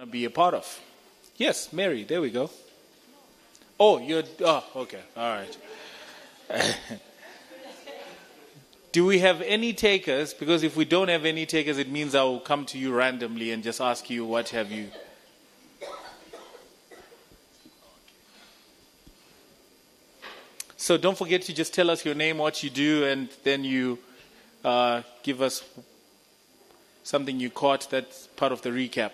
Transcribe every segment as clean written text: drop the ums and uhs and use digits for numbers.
be a part of. Yes, Mary, there we go. Oh, okay, all right. Do we have any takers? Because if we don't have any takers, it means I will come to you randomly and just ask you, what have you? So don't forget to just tell us your name, what you do, and then you give us something you caught that's part of the recap.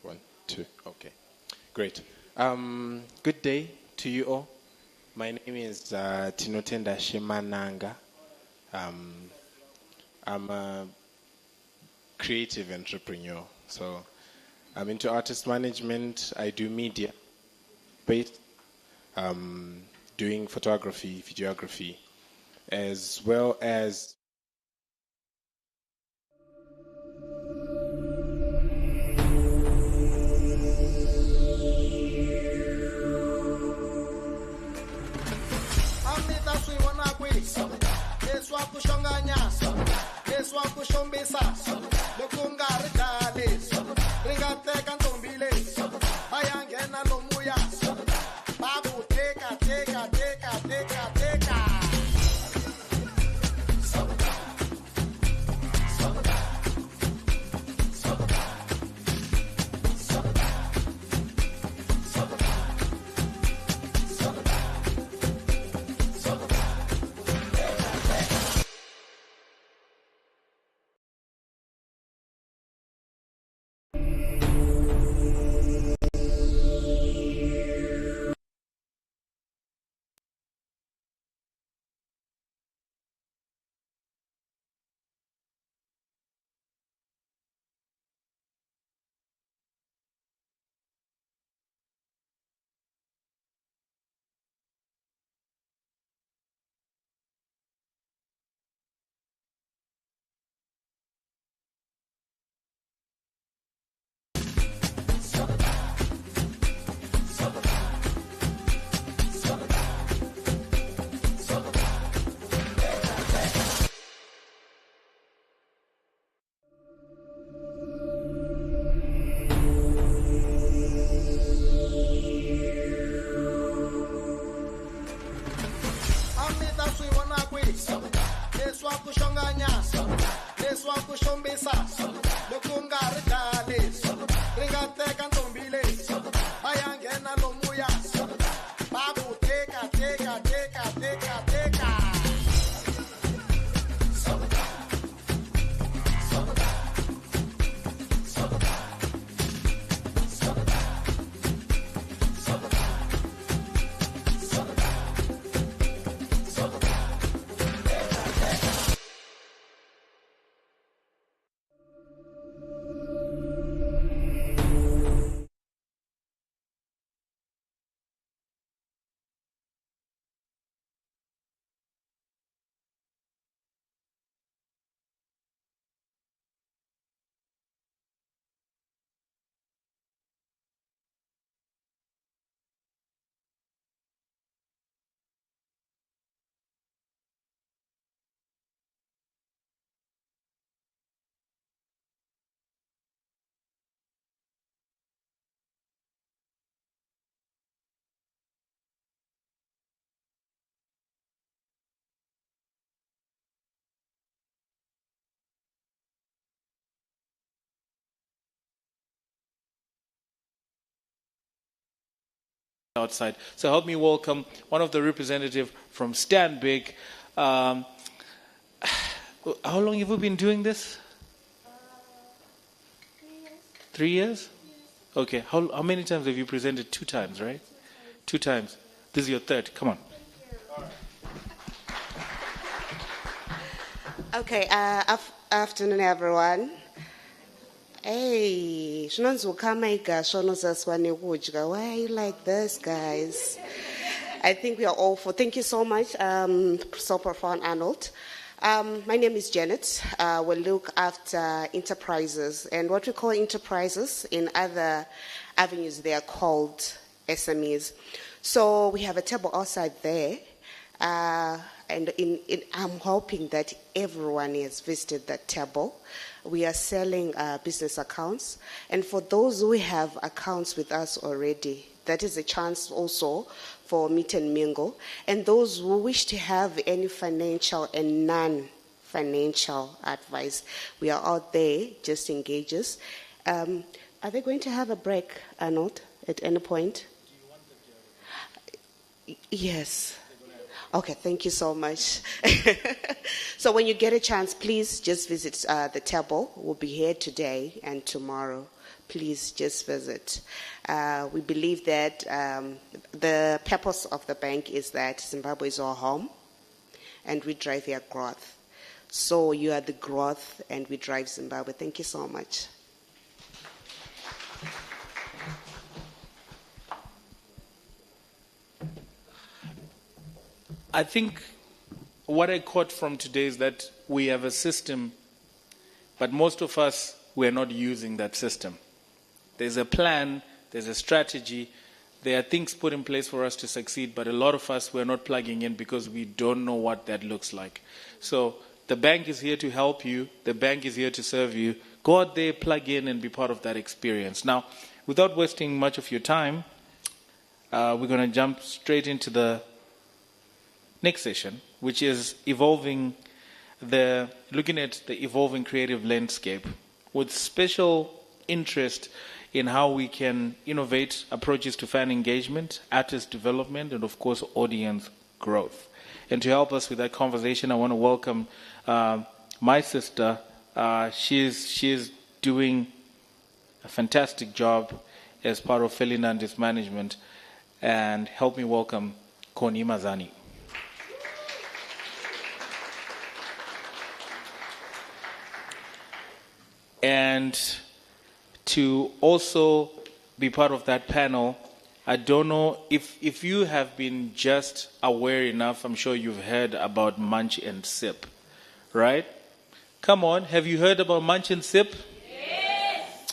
1, 2, okay. Great. Good day to you all. My name is Tinotenda Shimananga. I'm a creative entrepreneur. So I'm into artist management. I do media, doing photography, videography, as well as outside. So help me welcome one of the representatives from Stanbic. How long have you been doing this? 3 years. Okay. How many times have you presented? 2 times, right? 2 times. This is your third. Come on. Okay. Afternoon, everyone. Hey, why are you like this, guys? I think we are all for. Thank you so much, so profound, Arnold. My name is Janet. We look after enterprises, and what we call enterprises in other avenues, they are called SMEs. So we have a table outside there, and I'm hoping that everyone has visited that table. we are selling business accounts. And for those who have accounts with us already, that is a chance also for meet and mingle. And those who wish to have any financial and non-financial advice, we are out there, just engage us. Are they going to have a break, Arnold, at any point? Do you want them to have a break? Yes. Okay, thank you so much. So when you get a chance, please just visit the table. We'll be here today and tomorrow. Please just visit. We believe that the purpose of the bank is that Zimbabwe is our home and we drive their growth. So you are the growth and we drive Zimbabwe. Thank you so much. I think what I caught from today is that we have a system, but most of us, we're not using that system. There's a plan, there's a strategy, there are things put in place for us to succeed, but a lot of us, we're not plugging in because we don't know what that looks like. So the bank is here to help you, the bank is here to serve you. Go out there, plug in, and be part of that experience. Now, without wasting much of your time, we're going to jump straight into the next session, which is looking at the evolving creative landscape with special interest in how we can innovate approaches to fan engagement, artist development, and of course audience growth. And to help us with that conversation, I want to welcome my sister. She is doing a fantastic job as part of Felinandis management, and help me welcome Connie Mazani. And to also be part of that panel, I don't know if you have been just aware enough, I'm sure you've heard about Munch and Sip, right? Come on, have you heard about Munch and Sip? Yes!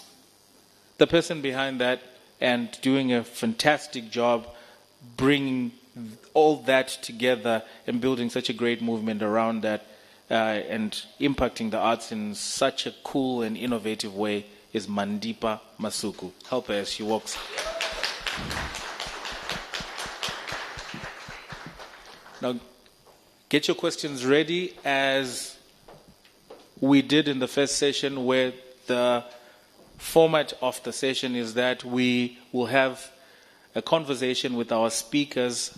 The person behind that and doing a fantastic job bringing all that together and building such a great movement around that and impacting the arts in such a cool and innovative way is Mandipa Masuku. Help her as she walks. Now, get your questions ready as we did in the first session, where the format of the session is that we will have a conversation with our speakers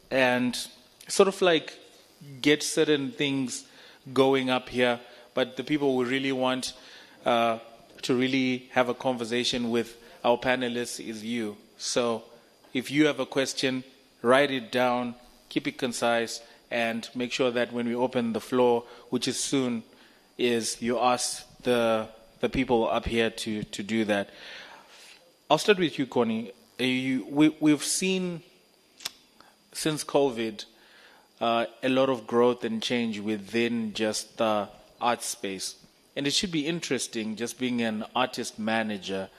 and sort of like get certain things going up here, but the people we really want to really have a conversation with our panelists is you. So if you have a question, write it down, keep it concise, and make sure that when we open the floor, which is soon, is you ask the people up here to do that. I'll start with you, Connie. We've seen since COVID a lot of growth and change within just the art space. And it should be interesting just being an artist manager,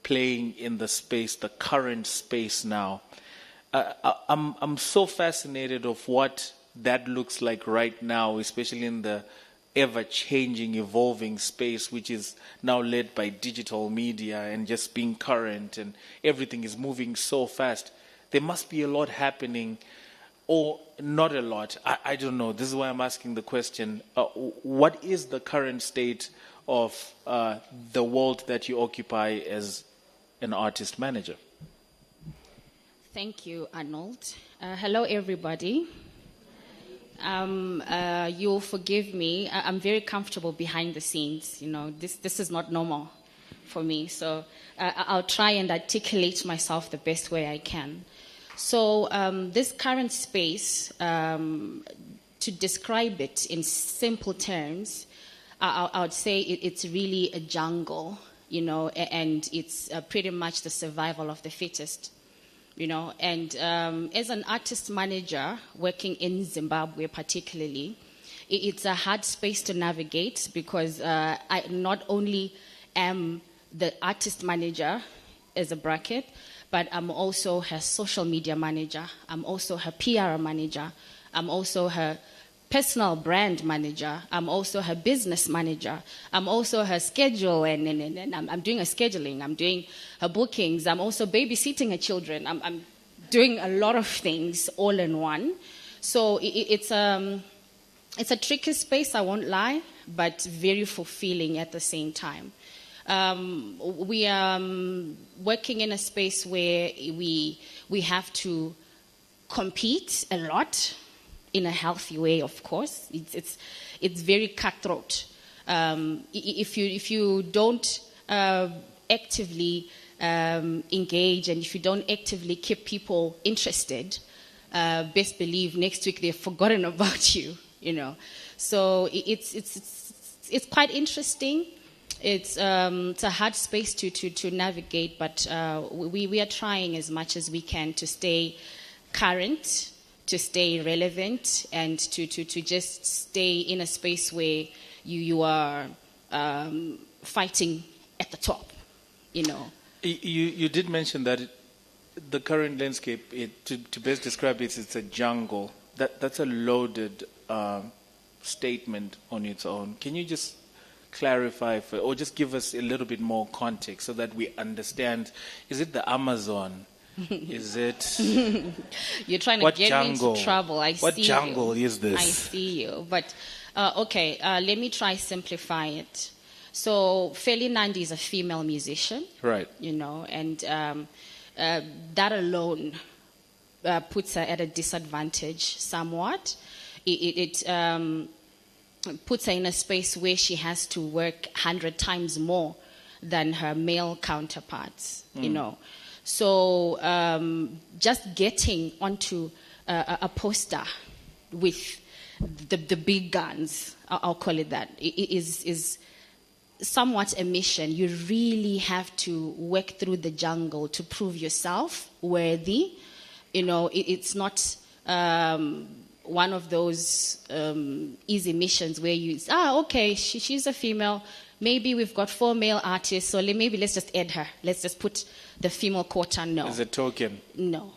playing in the space, the current space now. I'm so fascinated of what that looks like right now, especially in the ever-changing, evolving space, which is now led by digital media and just being current, and everything is moving so fast. There must be a lot happening, or not a lot. I don't know. This is why I'm asking the question. What is the current state of the world that you occupy as an artist manager? Thank you, Arnold. Hello, everybody. You'll forgive me. I'm very comfortable behind the scenes. You know, this is not normal for me. So I'll try and articulate myself the best way I can. So this current space, to describe it in simple terms, I would say it's really a jungle, you know, and it's pretty much the survival of the fittest. You know, and as an artist manager working in Zimbabwe particularly, it's a hard space to navigate because I not only am the artist manager as a bracket, but I'm also her social media manager. I'm also her PR manager. I'm also her personal brand manager. I'm also her business manager. I'm also her schedule, and I'm doing her scheduling. I'm doing her bookings. I'm also babysitting her children. I'm doing a lot of things all in one. So it's a tricky space, I won't lie, but very fulfilling at the same time. We are working in a space where we have to compete a lot in a healthy way, of course. It's very cutthroat. If you don't actively engage, and if you don't actively keep people interested, best believe next week they've forgotten about you. So it's quite interesting. It's a hard space to navigate, but we are trying as much as we can to stay current, to stay relevant, and to just stay in a space where you are fighting at the top. You did mention that the current landscape, to best describe it, it's a jungle. That's a loaded statement on its own. Can you just clarify or just give us a little bit more context so that we understand? Is it the Amazon? Is it? You're trying to get me into trouble. What jungle is this? I see you. But okay, let me try simplify it. So Feli Nandi is a female musician, right? And that alone puts her at a disadvantage somewhat. It puts her in a space where she has to work 100 times more than her male counterparts, So just getting onto a poster with the big guns, I'll call it that, is somewhat a mission. You really have to work through the jungle to prove yourself worthy. It's not one of those easy missions where okay, she's a female. Maybe we've got 4 male artists, so maybe let's just add her. Let's just put the female quota. No. As a token. No.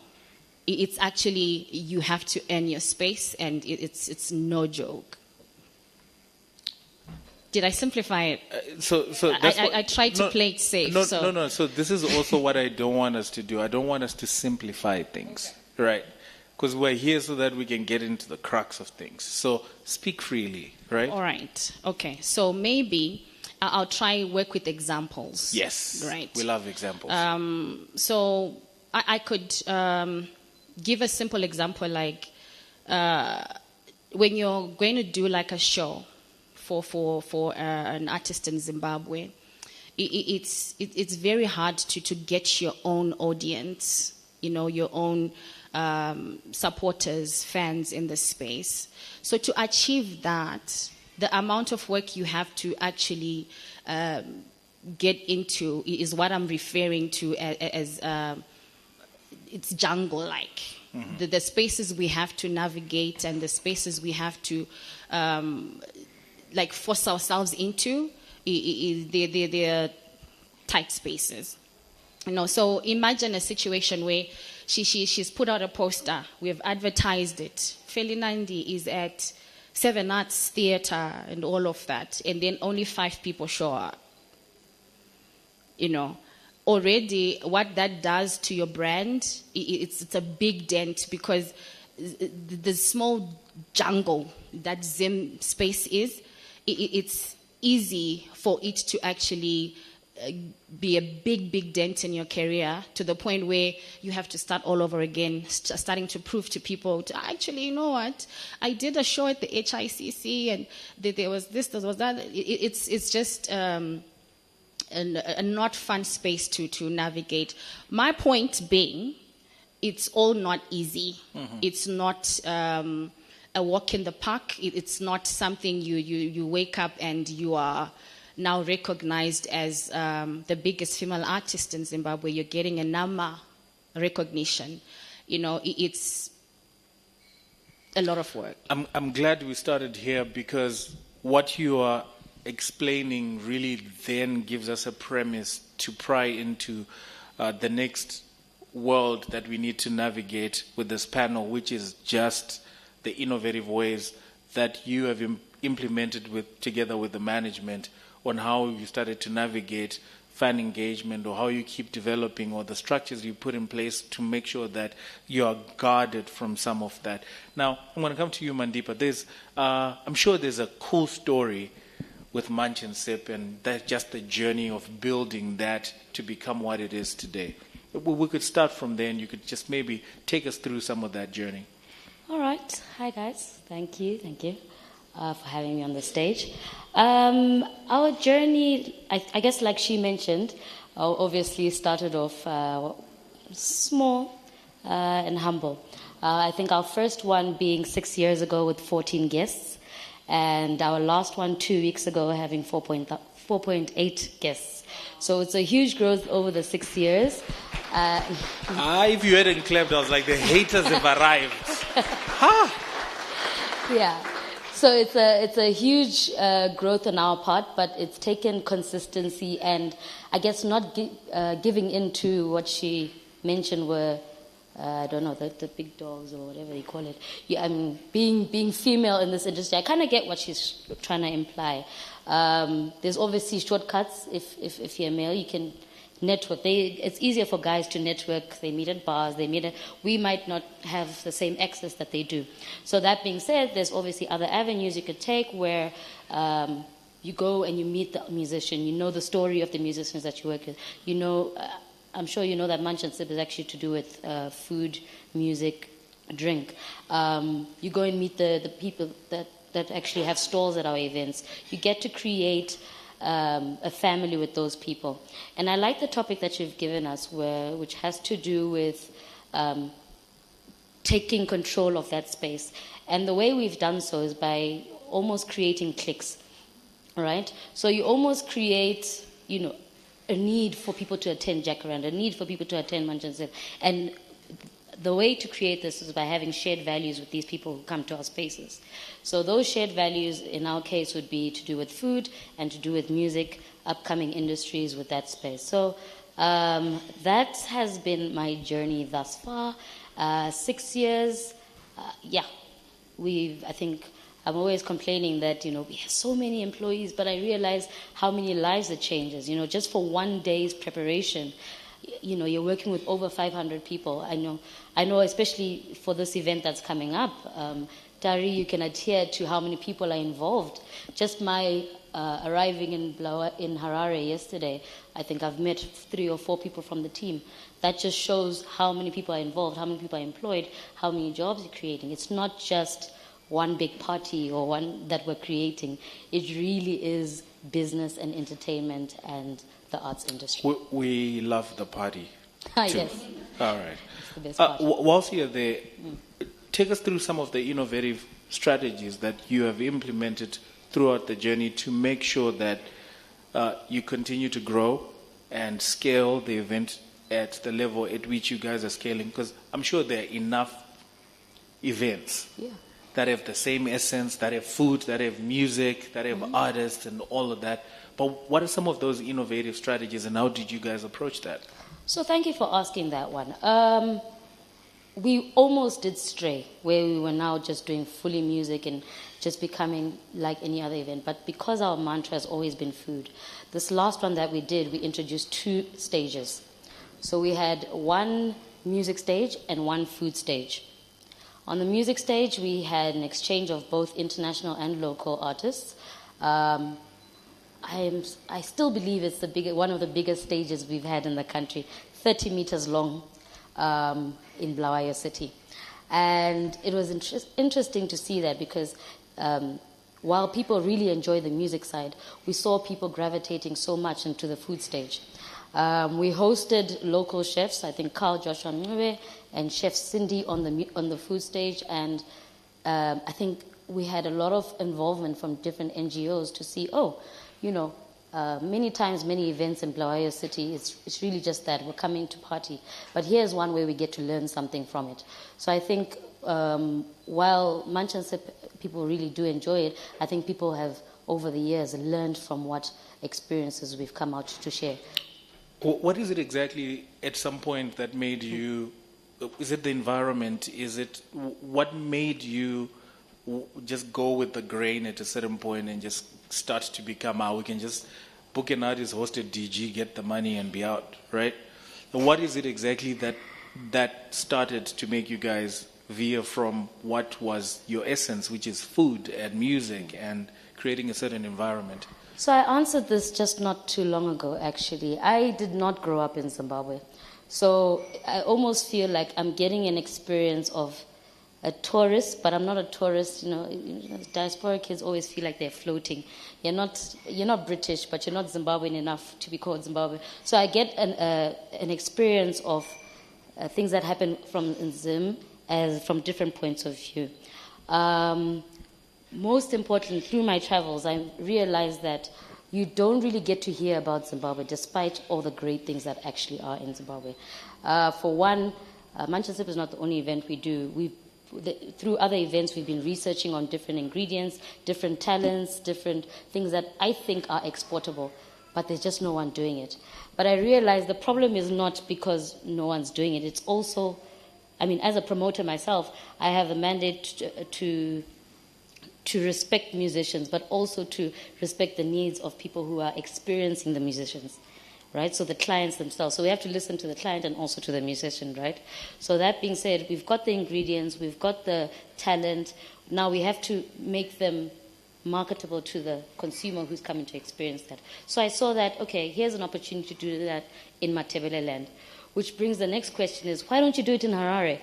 It's actually, you have to earn your space, and it's no joke. Did I simplify it? So that's I tried to play it safe. No. So this is also what I don't want us to do. I don't want us to simplify things, right? Because we're here so that we can get into the crux of things. So speak freely, right? All right. Okay. So maybe I'll try work with examples. Yes. Right. We love examples. So I could give a simple example, like when you're going to do like a show for an artist in Zimbabwe, it's very hard to get your own audience, your own supporters, fans in the space. So to achieve that, the amount of work you have to actually get into is what I'm referring to as it's jungle-like. Mm-hmm. The spaces we have to navigate and the spaces we have to force ourselves into, they're tight spaces. So imagine a situation where she's put out a poster. We have advertised it. Feli Nandi is at 7 Arts Theatre and all of that, and then only 5 people show up. Already what that does to your brand, it's a big dent, because the small jungle that Zim space is, it's easy for it to actually be a big dent in your career, to the point where you have to start all over again, starting to prove to people, actually, you know what, I did a show at the HICC and there was this, there was that. It's just a not fun space to navigate. My point being, it's all not easy. Mm-hmm. It's not a walk in the park. It's not something you wake up and you are now recognized as the biggest female artist in Zimbabwe. You're getting a NAMA recognition. It's a lot of work. I'm glad we started here, because what you are explaining really then gives us a premise to pry into the next world that we need to navigate with this panel, which is just the innovative ways that you have implemented together with the management on how you started to navigate fan engagement, or how you keep developing, or the structures you put in place to make sure that you are guarded from some of that. Now, I'm going to come to you, Mandipa. I'm sure there's a cool story with Munch and Sip, and that's just the journey of building that to become what it is today. We could start from there, and you could just maybe take us through some of that journey. All right. Hi, guys. Thank you for having me on the stage. Our journey, I guess, like she mentioned, obviously started off small and humble. I think our first one being 6 years ago with 14 guests, and our last one 2 weeks ago having 4.8 guests. So it's a huge growth over the 6 years. If you hadn't clapped, I was like, the haters have arrived. Yeah. So it's a huge growth on our part, but it's taken consistency and I guess not giving into what she mentioned were, I don't know, the big dogs or whatever you call it. Yeah, I mean, being female in this industry, I kind of get what she's trying to imply. There's obviously shortcuts. If you're a male, you can network. It's easier for guys to network. They meet at bars. We might not have the same access that they do. So that being said, there's obviously other avenues you could take where you go and you meet the musician. You know the story of the musicians that you work with. You know, I'm sure you know that Munch and Sip is actually to do with food, music, drink. You go and meet the people that actually have stalls at our events. You get to create a family with those people. And I like the topic that you've given us, which has to do with taking control of that space. And the way we've done so is by almost creating cliques, right? So you almost create, a need for people to attend Jacaranda, a need for people to attend Munch and Sip. And the way to create this is by having shared values with these people who come to our spaces. So those shared values, in our case, would be to do with food and to do with music, upcoming industries with that space. So that has been my journey thus far. 6 years, I think I'm always complaining that, we have so many employees, but I realize how many lives it changes. Just for one day's preparation, you're working with over 500 people. I know, especially for this event that's coming up, Tari, you can adhere to how many people are involved. Just my arriving in Harare yesterday, I think I've met 3 or 4 people from the team. That just shows how many people are involved, how many people are employed, how many jobs you're creating. It's not just one big party or one that we're creating. It really is business and entertainment and the arts industry. We love the party. Yes. All right. It's the best part. Whilst you're there, take us through some of the innovative strategies that you have implemented throughout the journey to make sure that you continue to grow and scale the event at the level at which you guys are scaling. Because I'm sure there are enough events that have the same essence, that have food, that have music, that have artists and all of that. But what are some of those innovative strategies and how did you guys approach that? So thank you for asking that one. We almost did stray, where we were now just doing fully music and just becoming like any other event. But because our mantra has always been food, this last one that we did, we introduced 2 stages. So we had one music stage and one food stage. On the music stage, we had an exchange of both international and local artists. I still believe it's one of the biggest stages we've had in the country, 30 meters long in Bulawayo City. And it was interesting to see that because while people really enjoy the music side, we saw people gravitating so much into the food stage. We hosted local chefs, I think Carl Joshua Nwe and Chef Cindy on the food stage, and I think we had a lot of involvement from different NGOs to see, many times, many events in Bulawayo City, it's really just that we're coming to party. But here's one way we get to learn something from it. So I think while Munch and Sip, people really do enjoy it, I think people have, over the years, learned from what experiences we've come out to share. What is it exactly at some point that made you, is it the environment, what made you just go with the grain at a certain point and just start to become we can just book an artist, host a DG, get the money and be out, right? What is it exactly that started to make you guys veer from what was your essence, which is food and music and creating a certain environment? So I answered this just not too long ago, actually. I did not grow up in Zimbabwe. So I almost feel like I'm getting an experience of a tourist, but I'm not a tourist. Diaspora kids always feel like they're floating. You're not British, but you're not Zimbabwean enough to be called Zimbabwe. So I get an experience of things that happen from Zim from different points of view. Most importantly, through my travels, I realized that you don't really get to hear about Zimbabwe, despite all the great things that actually are in Zimbabwe. For one, Manchester is not the only event we do. Through other events, we've been researching on different ingredients, different talents, different things that I think are exportable, but there's just no one doing it. But I realized the problem is not because no one's doing it. It's also, as a promoter myself, I have a mandate to respect musicians, but also to respect the needs of people who are experiencing the musicians, right? So the clients themselves. So we have to listen to the client and also to the musician, right? So that being said, we've got the ingredients, we've got the talent. Now we have to make them marketable to the consumer who's coming to experience that. So I saw that, okay, here's an opportunity to do that in Matebele land, which brings the next question is, why don't you do it in Harare?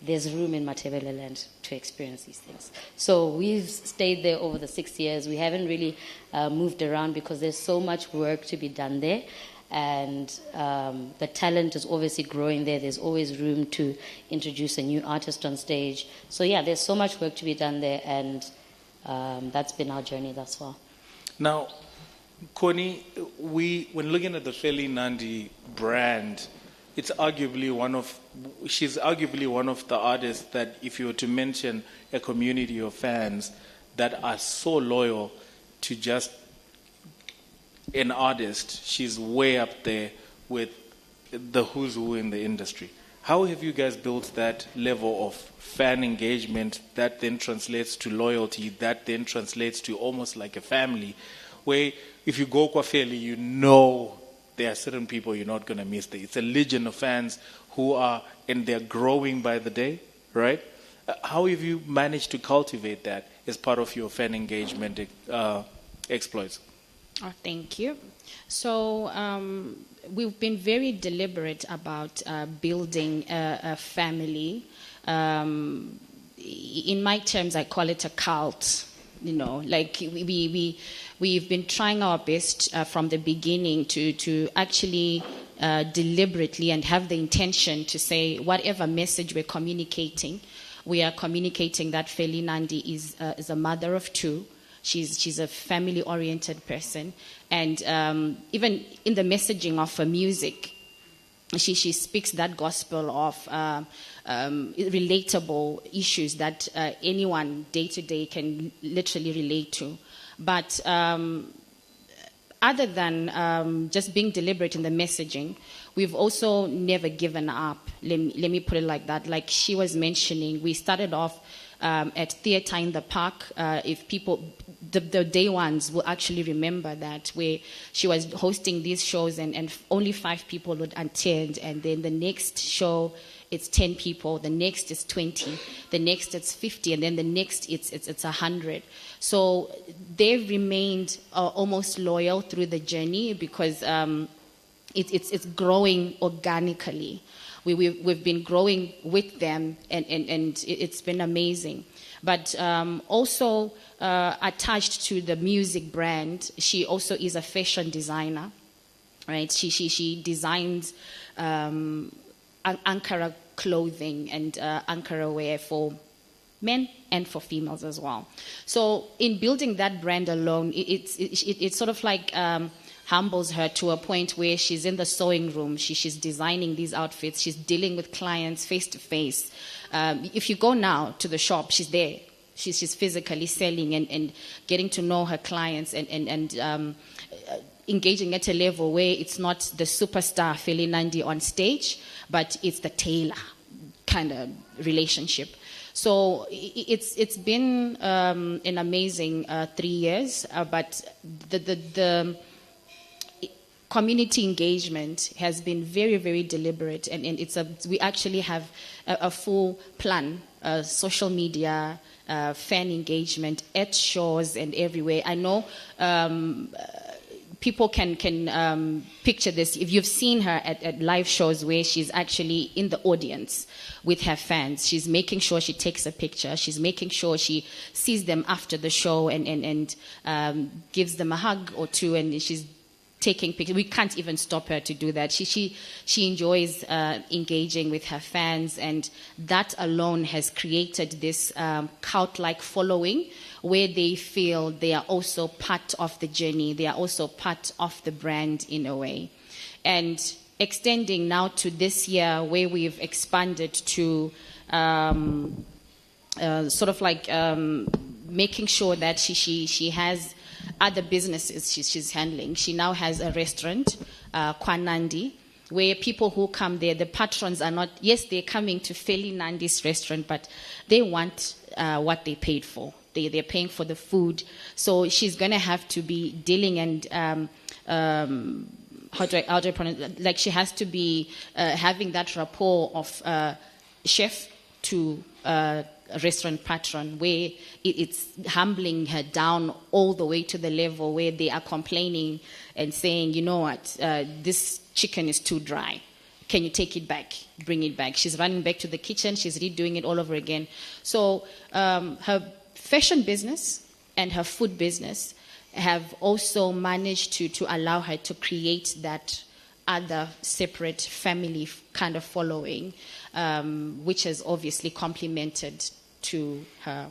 There's room in Matebele land to experience these things. So we've stayed there over the 6 years. We haven't really moved around because there's so much work to be done there. And the talent is obviously growing there. There's always room to introduce a new artist on stage. So yeah, there's so much work to be done there. And that's been our journey thus far. Now, Connie, when looking at the Feli Nandi brand, she's arguably one of the artists that, if you were to mention a community of fans that are so loyal to just an artist, she's way up there with the who's who in the industry. How have you guys built that level of fan engagement that then translates to loyalty, that then translates to almost like a family, where if you go kwa Feli, there are certain people you're not going to miss there. It's a legion of fans and they're growing by the day, right? How have you managed to cultivate that as part of your fan engagement exploits? Oh, thank you. So we've been very deliberate about building a family. In my terms, I call it a cult. Like we've been trying our best from the beginning to actually deliberately and have the intention to say whatever message we're communicating, we are communicating that Feli Nandi is a mother of two. She's a family-oriented person, and even in the messaging of her music, she speaks that gospel of relatable issues that anyone day to day can literally relate to. But other than just being deliberate in the messaging, we've also never given up. Let me put it like that. Like she was mentioning, we started off at Theatre in the Park. If people, the day ones will actually remember that, where she was hosting these shows and only 5 people would attend, and then the next show it's 10 people, the next is 20, the next it's 50, and then the next it's 100. So they've remained almost loyal through the journey because it's growing organically. We've been growing with them, and it's been amazing. But also attached to the music brand, she also is a fashion designer, right? She designs Ankara clothing and Ankara wear for men and for females as well. So in building that brand alone, it's sort of like humbles her to a point where she's in the sewing room, she's designing these outfits, she's dealing with clients face to face. If you go now to the shop, she's there. She's physically selling and getting to know her clients and engaging at a level where it's not the superstar Feli Nandi on stage, but it's the tailor kind of relationship. So it's been an amazing 3 years, but the community engagement has been very, very deliberate, and we actually have a full plan, social media, fan engagement at shows and everywhere. I know people can picture this. If you've seen her at live shows where she's actually in the audience with her fans, she's making sure she takes a picture. She's making sure she sees them after the show and gives them a hug or two, and she's taking pictures. We can't even stop her to do that. She enjoys engaging with her fans, and that alone has created this cult-like following where they feel they are also part of the journey. They are also part of the brand in a way. And extending now to this year where we've expanded to sort of like making sure that she has other businesses she's handling. She now has a restaurant, Kwanandi, where people who come there, the patrons are not, yes, they're coming to Feli Nandi's restaurant, but they want what they paid for. They're paying for the food. So she's going to have to be dealing and, how do I pronounce it? Like she has to be having that rapport of chef to restaurant patron, where it's humbling her down all the way to the level where they are complaining and saying, you know what, this chicken is too dry. Can you take it back? Bring it back. She's running back to the kitchen. She's redoing it all over again. So her fashion business and her food business have also managed to allow her to create that other separate family kind of following, which has obviously complemented to her.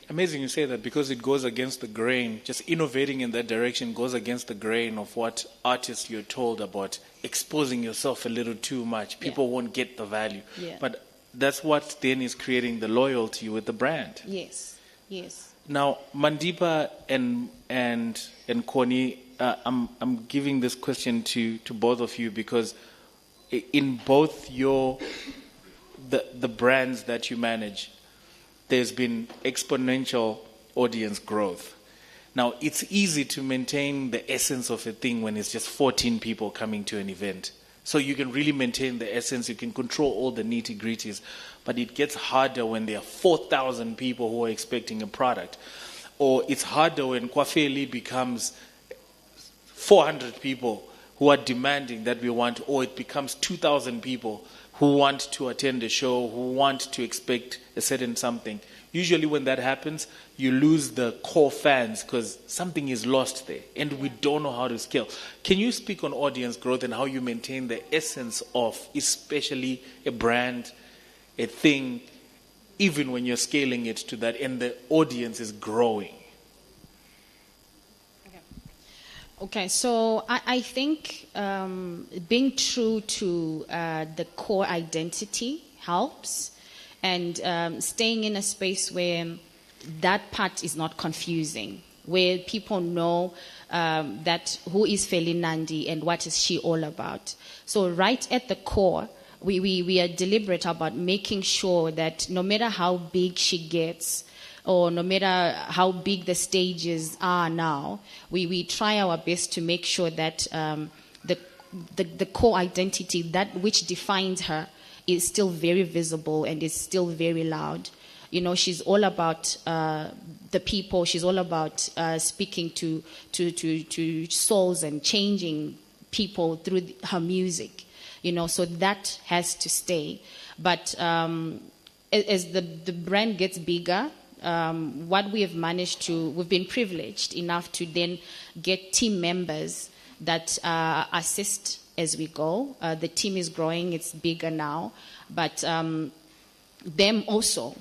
Amazing you say that, because it goes against the grain. Just innovating in that direction goes against the grain of what artists you're told about exposing yourself a little too much. People won't get the value. Yeah. But that's what then is creating the loyalty with the brand. Yes, yes. Now, Mandipa and Koni, I'm giving this question to both of you because in both the brands that you manage, there's been exponential audience growth. Now, it's easy to maintain the essence of a thing when it's just 14 people coming to an event. So you can really maintain the essence, you can control all the nitty-gritties, but it gets harder when there are 4,000 people who are expecting a product. Or it's harder when Kwafeli becomes 400 people who are demanding that we want, or it becomes 2,000 people who want to attend a show, who want to expect a certain something. Usually when that happens, you lose the core fans because something is lost there and we don't know how to scale. Can you speak on audience growth and how you maintain the essence of especially a brand, a thing, even when you're scaling it to that and the audience is growing? Okay, so I think being true to the core identity helps, and staying in a space where that part is not confusing, where people know that who is Feli Nandi and what is she all about. So right at the core, we are deliberate about making sure that no matter how big she gets, or no matter how big the stages are now, we try our best to make sure that the core identity, that which defines her, is still very visible and is still very loud. You know, she's all about the people. She's all about speaking to souls and changing people through her music. You know, so that has to stay. But as the brand gets bigger, what we have managed to, we've been privileged enough to then get team members that assist as we go. The team is growing, it's bigger now, but them also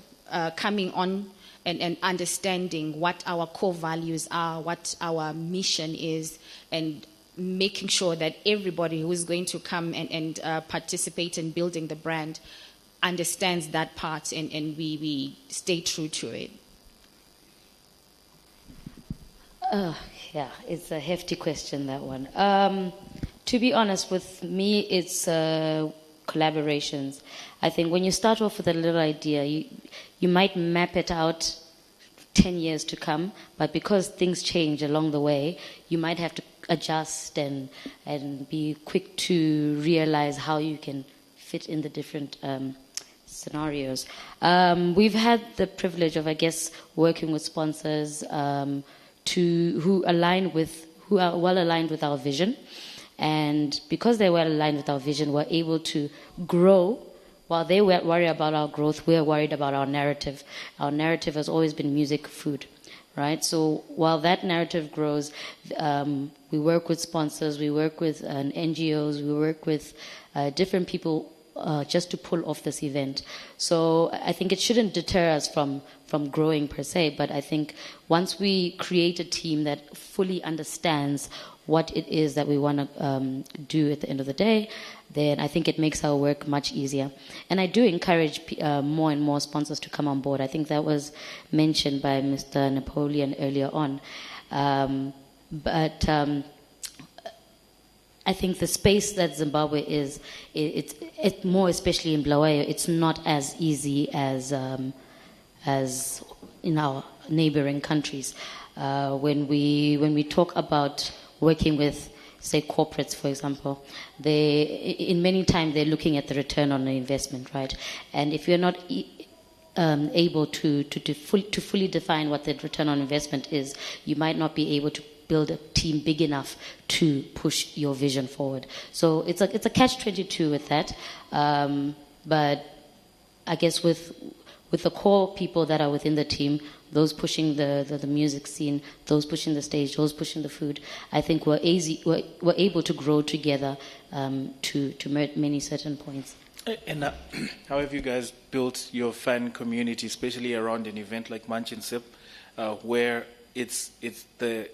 coming on and understanding what our core values are, what our mission is, and making sure that everybody who is going to come and participate in building the brand understands that part, and we stay true to it. Yeah, it's a hefty question, that one. To be honest, with me, it's collaborations. I think when you start off with a little idea, you might map it out 10 years to come, but because things change along the way, you might have to adjust and be quick to realize how you can fit in the different scenarios. We've had the privilege of, I guess, working with sponsors who are well aligned with our vision, and because they're well aligned with our vision, we're able to grow. While they were worried about our growth, we're worried about our narrative. Our narrative has always been music, food, right? So while that narrative grows, we work with sponsors, we work with NGOs, we work with different people just to pull off this event. So I think it shouldn't deter us from growing per se, but I think once we create a team that fully understands what it is that we want to do at the end of the day, then I think it makes our work much easier. And I do encourage more and more sponsors to come on board. I think that was mentioned by Mr. Napoleon earlier on. But I think the space that Zimbabwe is, it's more especially in Bulawayo, it's not as easy as in our neighboring countries. When we talk about working with, say, corporates, for example, in many times they're looking at the return on the investment, right? And if you're not able to fully define what the return on investment is, you might not be able to build a team big enough to push your vision forward. So it's a catch-22 with that. But I guess with the core people that are within the team, those pushing the music scene, those pushing the stage, those pushing the food, I think we're able to grow together to many certain points. And how have you guys built your fan community, especially around an event like Munch and Sip, where it's the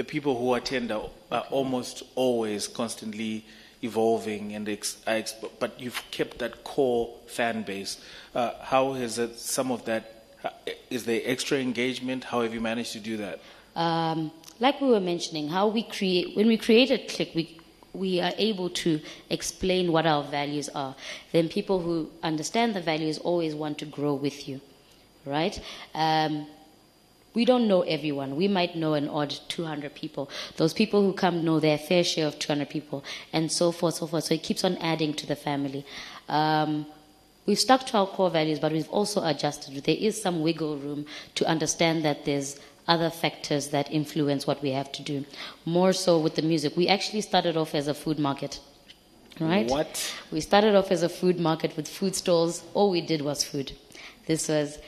people who attend are almost always constantly evolving, and but you've kept that core fan base. How has some of that? Is there extra engagement? How have you managed to do that? Like we were mentioning, when we create a clique, we are able to explain what our values are. Then people who understand the values always want to grow with you, right? We don't know everyone. We might know an odd 200 people. Those people who come know their fair share of 200 people, and so forth, so forth. So it keeps on adding to the family. We've stuck to our core values, but we've also adjusted. There is some wiggle room to understand that there's other factors that influence what we have to do. More so with the music. We actually started off as a food market, right? What? We started off as a food market with food stalls. All we did was food.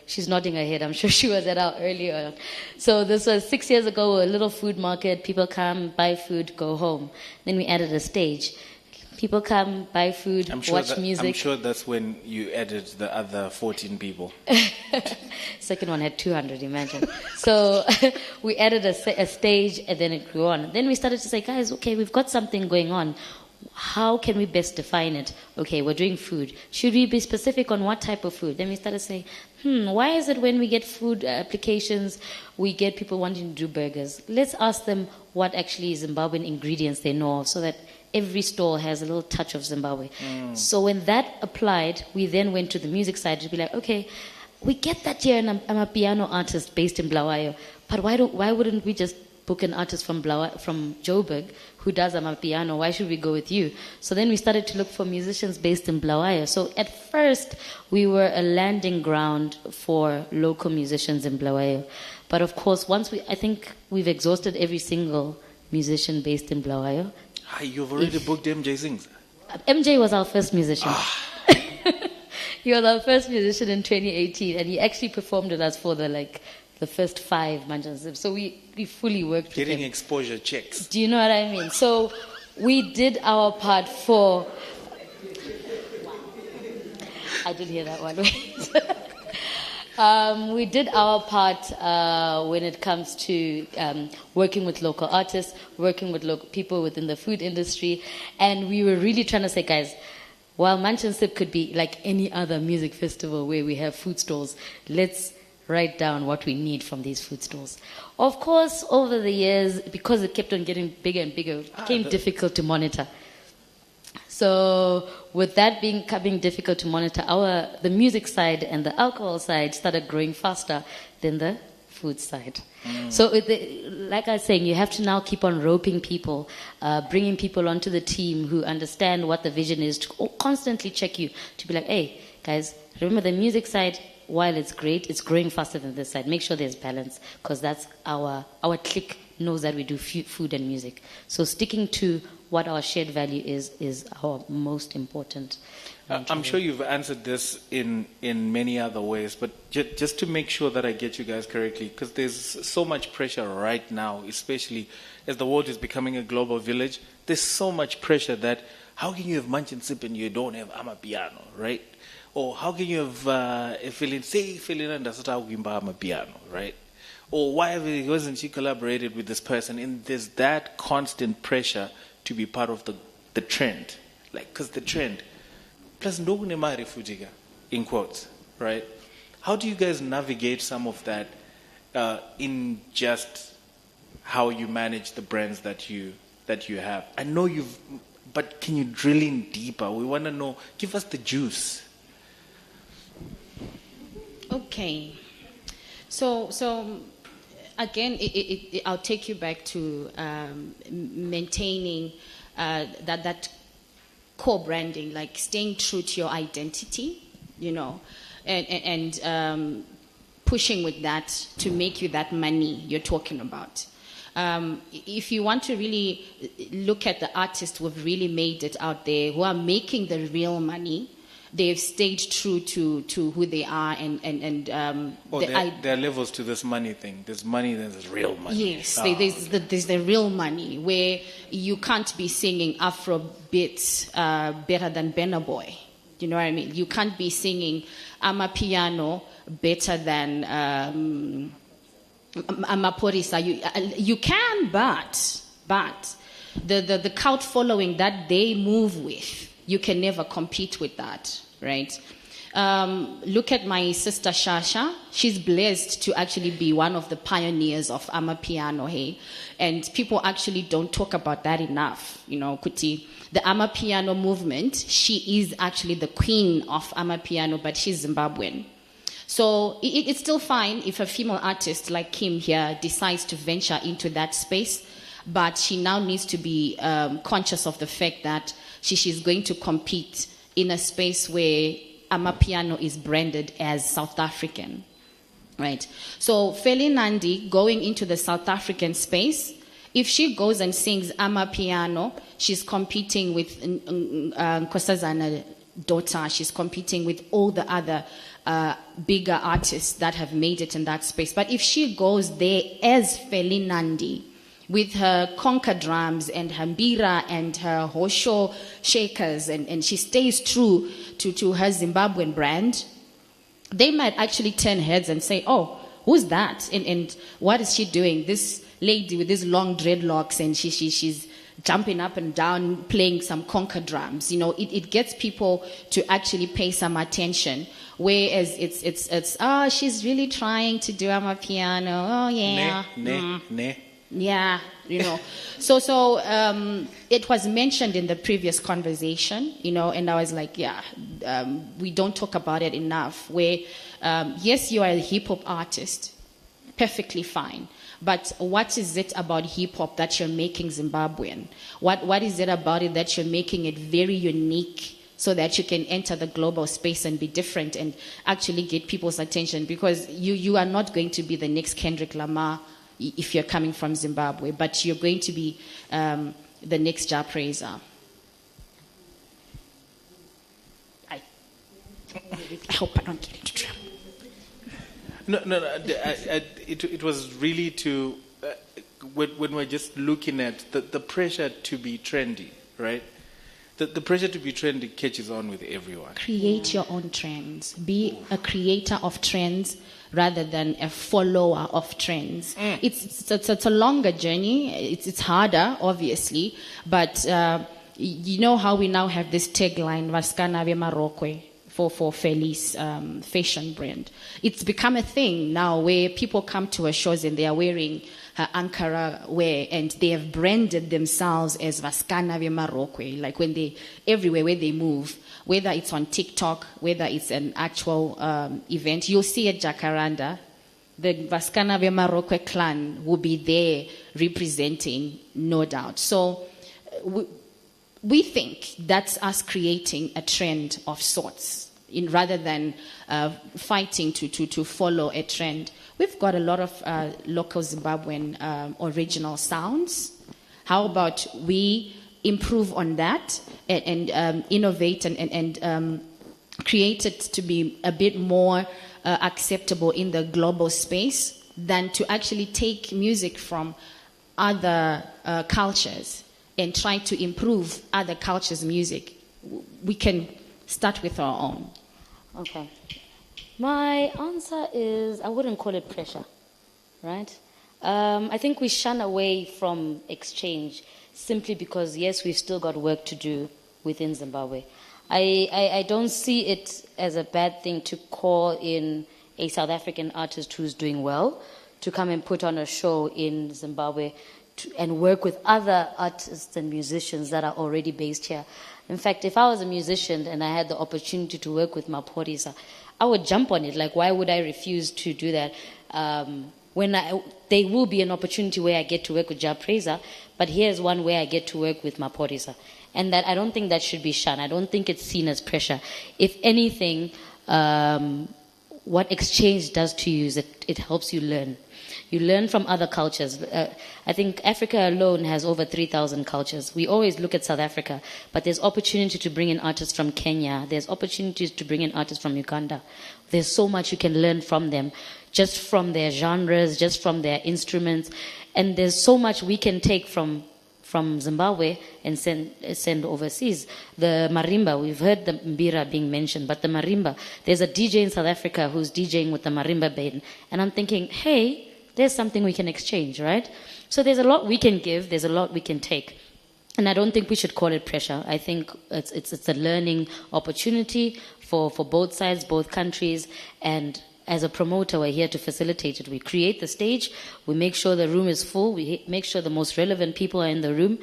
She's nodding her head. I'm sure she was at our earlier. So this was 6 years ago, a little food market. People come, buy food, go home. Then we added a stage. People come, buy food, watch music. I'm sure that's when you added the other 14 people. Second one had 200, imagine. So we added a stage, and then it grew on. Then we started to say, guys, okay, we've got something going on. How can we best define it? Okay, we're doing food. Should we be specific on what type of food? Then we started saying, why is it when we get food applications, we get people wanting to do burgers? Let's ask them what actually Zimbabwean ingredients they know of, so that every store has a little touch of Zimbabwe. So when that applied, we then went to the music side to be like, okay, we get that here, and I'm a piano artist based in Bulawayo, but why wouldn't we just book an artist from Joburg who does amapiano? Why should we go with you? So then we started to look for musicians based in Bulawayo. So at first, we were a landing ground for local musicians in Bulawayo. But of course, I think we've exhausted every single musician based in Bulawayo. You've already booked MJ Sings? MJ was our first musician. He was our first musician in 2018, and he actually performed with us for the first 5 Manchester. So we fully worked with him. Getting exposure checks. Do you know what I mean? So we did our part for... I did hear that one. We did our part when it comes to working with local artists, working with local people within the food industry. And we were really trying to say, guys, while Munch and Sip could be like any other music festival where we have food stalls, let's write down what we need from these food stalls. Of course, over the years, because it kept on getting bigger and bigger, it became difficult to monitor. So with that becoming difficult to monitor, the music side and the alcohol side started growing faster than the food side. So like I was saying, you have to now keep on roping people, bringing people onto the team who understand what the vision is, to constantly check you, to be like, hey, guys, remember the music side, while it's great, it's growing faster than this side. Make sure there's balance, because that's our clique knows that we do food and music. So sticking to what our shared value is our most important. I'm sure you've answered this in many other ways, but just to make sure that I get you guys correctly, because there's so much pressure right now, especially as the world is becoming a global village. There's so much pressure that how can you have Munch and Sip and you don't have Amapiano, right? Or how can you have Felina and Amapiano, right? Or why wasn't she collaborated with this person? And there's that constant pressure to be part of the trend, because the trend. Plus, in quotes, right? How do you guys navigate some of that in just how you manage the brands that you have? I know but can you drill in deeper? We want to know. Give us the juice. Okay. So again, I'll take you back to maintaining that core branding, like staying true to your identity, and pushing with that to make you that money you're talking about. If you want to really look at the artists who have really made it out there, who are making the real money, they've stayed true to who they are, and there are levels to this money thing. There's money, then there's real money. Yes, there's the real money where you can't be singing Afrobeats better than Benna Boy. You know what I mean? You can't be singing Amapiano better than Amaporisa. You can, but the cult following that they move with, you can never compete with that, right? Look at my sister Shasha. She's blessed to actually be one of the pioneers of Amapiano, hey? And people actually don't talk about that enough, Kuti. The Amapiano movement, she is actually the queen of Amapiano, but she's Zimbabwean. So it's still fine if a female artist like Kim here decides to venture into that space, but she now needs to be conscious of the fact that she's going to compete in a space where Amapiano is branded as South African, right? So Feli Nandi going into the South African space, if she goes and sings Amapiano, she's competing with Nkosazana Daughter, she's competing with all the other bigger artists that have made it in that space. But if she goes there as Feli Nandi, with her conga drums and her mbira and her hosho shakers, and she stays true to her Zimbabwean brand, they might actually turn heads and say, oh, who's that? And what is she doing? This lady with these long dreadlocks, and she's jumping up and down, playing some conga drums. It gets people to actually pay some attention. Whereas it's she's really trying to do Amapiano. Oh, yeah. Yeah, So it was mentioned in the previous conversation, and I was like, we don't talk about it enough. Where, yes, you are a hip hop artist, perfectly fine. But what is it about hip hop that you're making Zimbabwean? What is it about it that you're making it very unique, so that you can enter the global space and be different and actually get people's attention? Because you are not going to be the next Kendrick Lamar if you're coming from Zimbabwe, but you're going to be the next Jah Praiser. I hope I don't get into trouble. No. It was really to when we're just looking at the pressure to be trendy, right? The pressure to be trendy catches on with everyone. Create your own trends. Be a creator of trends rather than a follower of trends. It's a longer journey. It's harder, obviously, but you know how we now have this tagline, Vaskana ve Marokwe, for Felice fashion brand. It's become a thing now where people come to her shows and they are wearing her Ankara wear and they have branded themselves as Vaskana Marokwe. Like when they, everywhere where they move, whether it's on TikTok, whether it's an actual event, you'll see at Jacaranda, the Vaskana Marokwe clan will be there representing, no doubt. So we think that's us creating a trend of sorts, rather than fighting to follow a trend. We've got a lot of local Zimbabwean original sounds. How about we improve on that and innovate and create it to be a bit more acceptable in the global space than to actually take music from other cultures and try to improve other cultures' music. We can start with our own. Okay. My answer is, I wouldn't call it pressure, right? I think we shun away from exchange simply because, yes, we've still got work to do within Zimbabwe. I don't see it as a bad thing to call in a South African artist who's doing well to come and put on a show in Zimbabwe and work with other artists and musicians that are already based here. In fact, if I was a musician and I had the opportunity to work with Maphorisa, I would jump on it. Like, why would I refuse to do that? There will be an opportunity where I get to work with Jacaranda, but here's one where I get to work with Maphorisa. And that I don't think that should be shunned. I don't think it's seen as pressure. If anything, what exchange does to you is it helps you learn. You learn from other cultures. I think Africa alone has over 3,000 cultures. We always look at South Africa, but there's opportunity to bring in artists from Kenya. There's opportunities to bring in artists from Uganda. There's so much you can learn from them, just from their genres, just from their instruments. And there's so much we can take from Zimbabwe and send overseas. The marimba, we've heard the mbira being mentioned, but the marimba, there's a DJ in South Africa who's DJing with the marimba band. And I'm thinking, hey, there's something we can exchange, right? So there's a lot we can give, there's a lot we can take. And I don't think we should call it pressure. I think it's a learning opportunity for both sides, both countries. And as a promoter, we're here to facilitate it. We create the stage, we make sure the room is full, we make sure the most relevant people are in the room,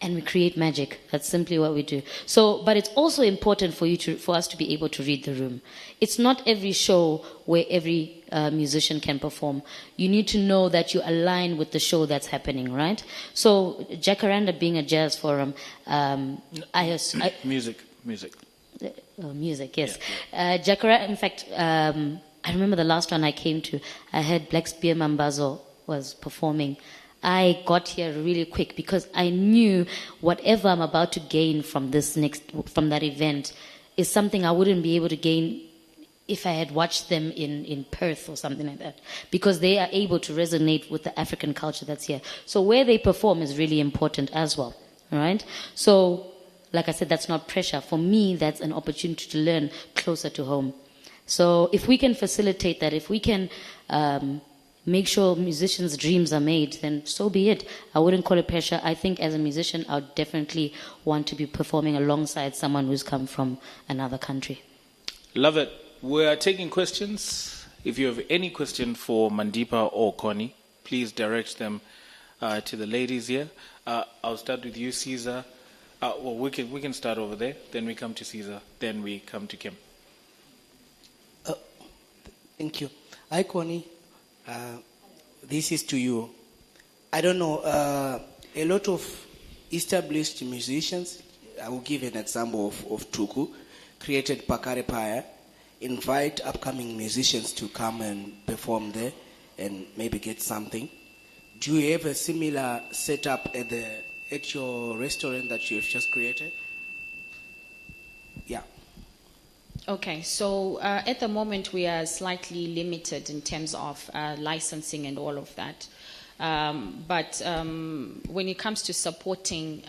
and we create magic. That's simply what we do. So, but it's also important for us to be able to read the room. It's not every show where every musician can perform. You need to know that you align with the show that's happening, right? So, Jacaranda being a jazz forum, Music, yes. Yeah. Jacaranda, in fact, I remember the last one I came to, I heard Black Spear Mambazo was performing. I got here really quick because I knew whatever I'm about to gain from that event is something I wouldn't be able to gain if I had watched them in Perth or something like that, because they are able to resonate with the African culture that's here. So where they perform is really important as well, right? So, like I said, that's not pressure. For me, that's an opportunity to learn closer to home. So if we can facilitate that, if we can make sure musicians' dreams are made, then so be it. I wouldn't call it pressure. I think as a musician, I would definitely want to be performing alongside someone who's come from another country. Love it. We are taking questions. If you have any question for Mandipa or Connie, please direct them to the ladies here. I'll start with you, Caesar. Well, we can start over there. Then we come to Caesar. Then we come to Kim. Thank you. Hi, Connie. This is to you. I don't know, a lot of established musicians, I will give an example of Tuku, created Pakare Paya, invite upcoming musicians to come and perform there and maybe get something. Do you have a similar setup at your restaurant that you've just created? Yeah. Okay, so at the moment we are slightly limited in terms of licensing and all of that. But when it comes to supporting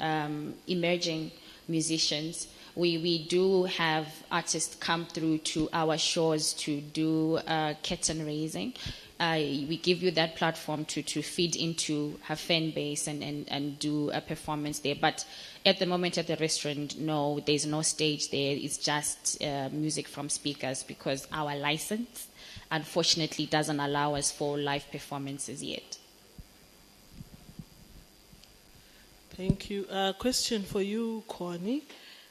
emerging musicians, we do have artists come through to our shows to do curtain raising. we give you that platform to feed into her fan base and do a performance there. But at the moment at the restaurant, no, there's no stage there. It's just music from speakers because our license, unfortunately, doesn't allow us for live performances yet. Thank you. Question for you, Connie.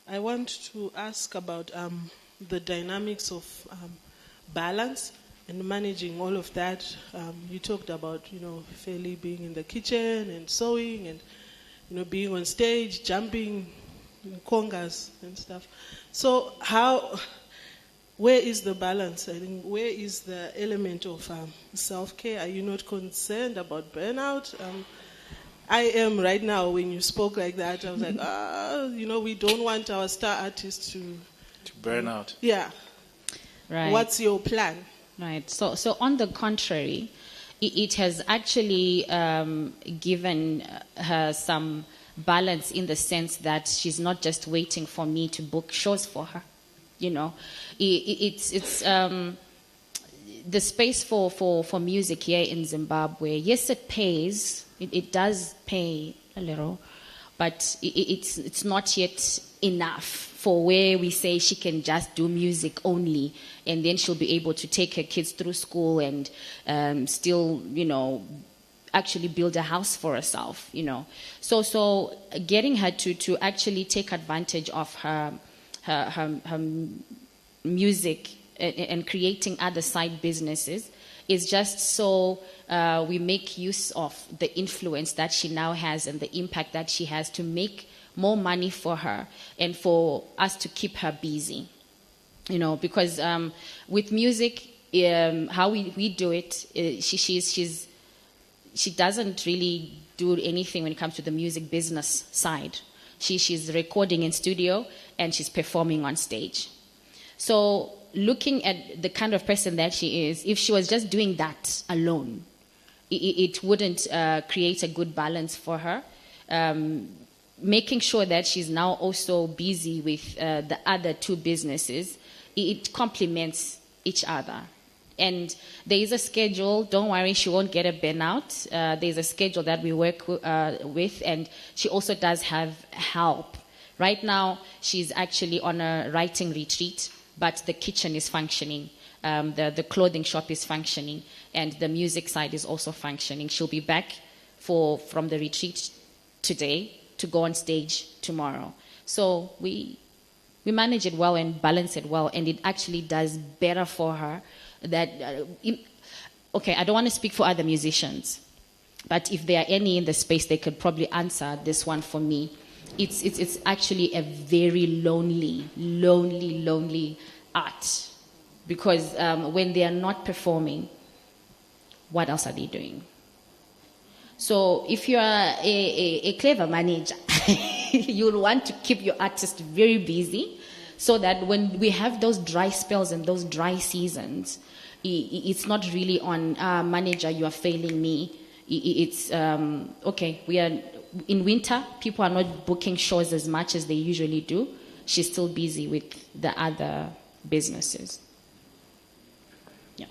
I want to ask about the dynamics of balance and managing all of that. You talked about, Feli being in the kitchen and sewing and, being on stage, jumping congas and stuff. So where is the balance? I think, where is the element of self-care? Are you not concerned about burnout? I am right now. When you spoke like that, I was like, we don't want our star artists to burn out. Yeah. Right. What's your plan? Right. So on the contrary, it has actually given her some balance in the sense that she's not just waiting for me to book shows for her. It's the space for music here in Zimbabwe. Yes, it pays. It does pay a little, but it's not yet enough for where we say she can just do music only, and then she'll be able to take her kids through school and still, actually build a house for herself, So getting her to actually take advantage of her music and creating other side businesses is just so we make use of the influence that she now has and the impact that she has to make more money for her and for us to keep her busy. Because with music, how we do it, she doesn't really do anything when it comes to the music business side. She's recording in studio and she's performing on stage. So looking at the kind of person that she is, if she was just doing that alone, it wouldn't create a good balance for her. Making sure that she's now also busy with the other two businesses, it complements each other. And there is a schedule. Don't worry, she won't get a burnout. There's a schedule that we work with, and she also does have help. Right now, she's actually on a writing retreat, but the kitchen is functioning. The clothing shop is functioning, and the music side is also functioning. She'll be back from the retreat today to go on stage tomorrow. So we manage it well and balance it well, and it actually does better for her. That okay, I don't want to speak for other musicians, but if there are any in the space, they could probably answer this one for me. It's actually a very lonely art, because when they are not performing, what else are they doing? So if you are a clever manager, you'll want to keep your artist very busy, so that when we have those dry spells and those dry seasons, it's not really on manager, you are failing me. It's okay, we are in winter, people are not booking shows as much as they usually do. She's still busy with the other businesses. Yeah.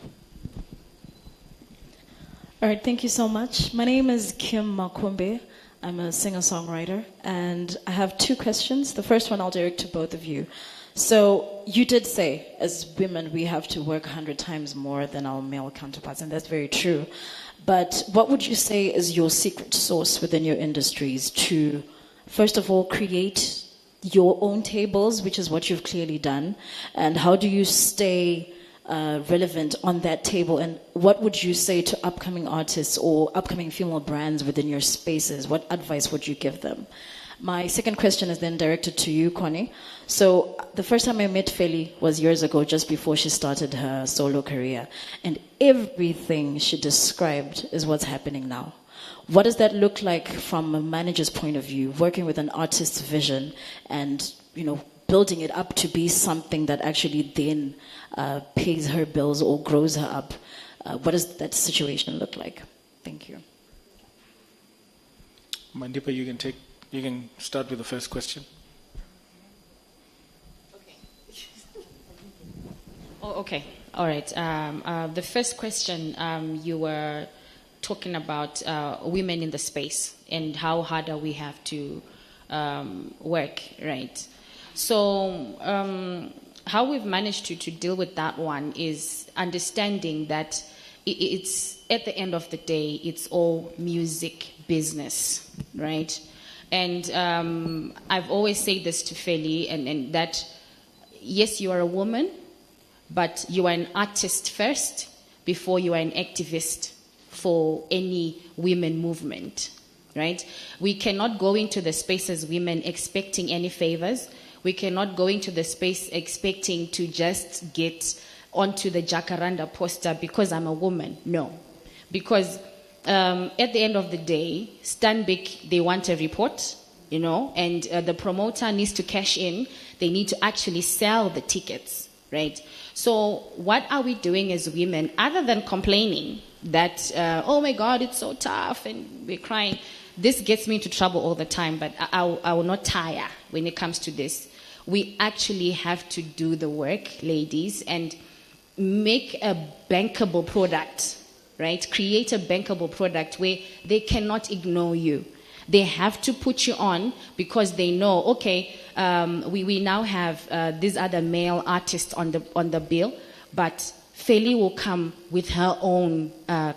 All right, thank you so much. My name is Kim Makumbe. I'm a singer-songwriter, and I have two questions. The first one I'll direct to both of you. So you did say, as women, we have to work 100 times more than our male counterparts, and that's very true. But what would you say is your secret sauce within your industries to, first of all, create your own tables, which is what you've clearly done, and how do you stay relevant on that table? And what would you say to upcoming artists or upcoming female brands within your spaces? What advice would you give them? My second question is then directed to you, Connie. So the first time I met Feli was years ago, just before she started her solo career. And everything she described is what's happening now. What does that look like from a manager's point of view, working with an artist's vision and, building it up to be something that actually then pays her bills or grows her up? What does that situation look like? Thank you. Mandipa, you can start with the first question. Oh, okay. All right. The first question, you were talking about women in the space and how harder we have to work, right? So how we've managed to deal with that one is understanding that it's at the end of the day, it's all music business, right? And I've always said this to Feli, and that yes, you are a woman, but you are an artist first before you are an activist for any women movement, right? We cannot go into the space as women expecting any favors. We cannot go into the space expecting to just get onto the Jacaranda poster because I'm a woman. No. Because at the end of the day, Stanbic, they want a report, and the promoter needs to cash in. They need to actually sell the tickets, right? So what are we doing as women, other than complaining that, oh my God, it's so tough and we're crying? This gets me into trouble all the time, but I will not tire when it comes to this. We actually have to do the work, ladies, and make a bankable product, right? Create a bankable product where they cannot ignore you. They have to put you on because they know, okay, we now have these other male artists on the bill, but Feli will come with her own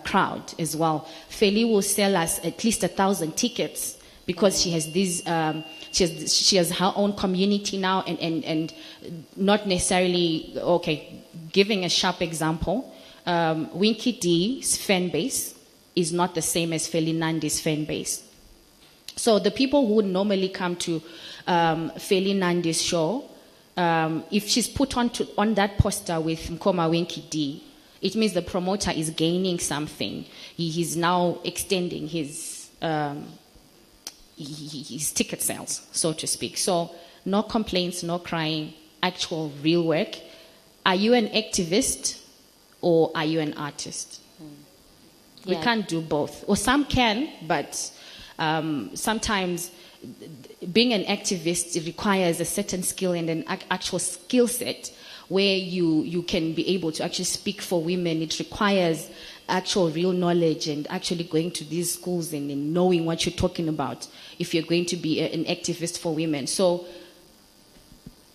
crowd as well. Feli will sell us at least 1,000 tickets because she has these. She has her own community now, and not necessarily okay. Giving a sharp example, Winky D's fan base is not the same as Feli Nandi's fan base. So the people who would normally come to Feli Nandi's show, if she's put on that poster with Mkoma Winky D, it means the promoter is gaining something. He's now extending his ticket sales, so to speak. So no complaints, no crying, actual real work. Are you an activist or are you an artist? We can't do both. Or some can, but sometimes being an activist requires a certain skill and an actual skill set where you can be able to actually speak for women. It requires actual real knowledge and actually going to these schools and knowing what you're talking about if you're going to be an activist for women. So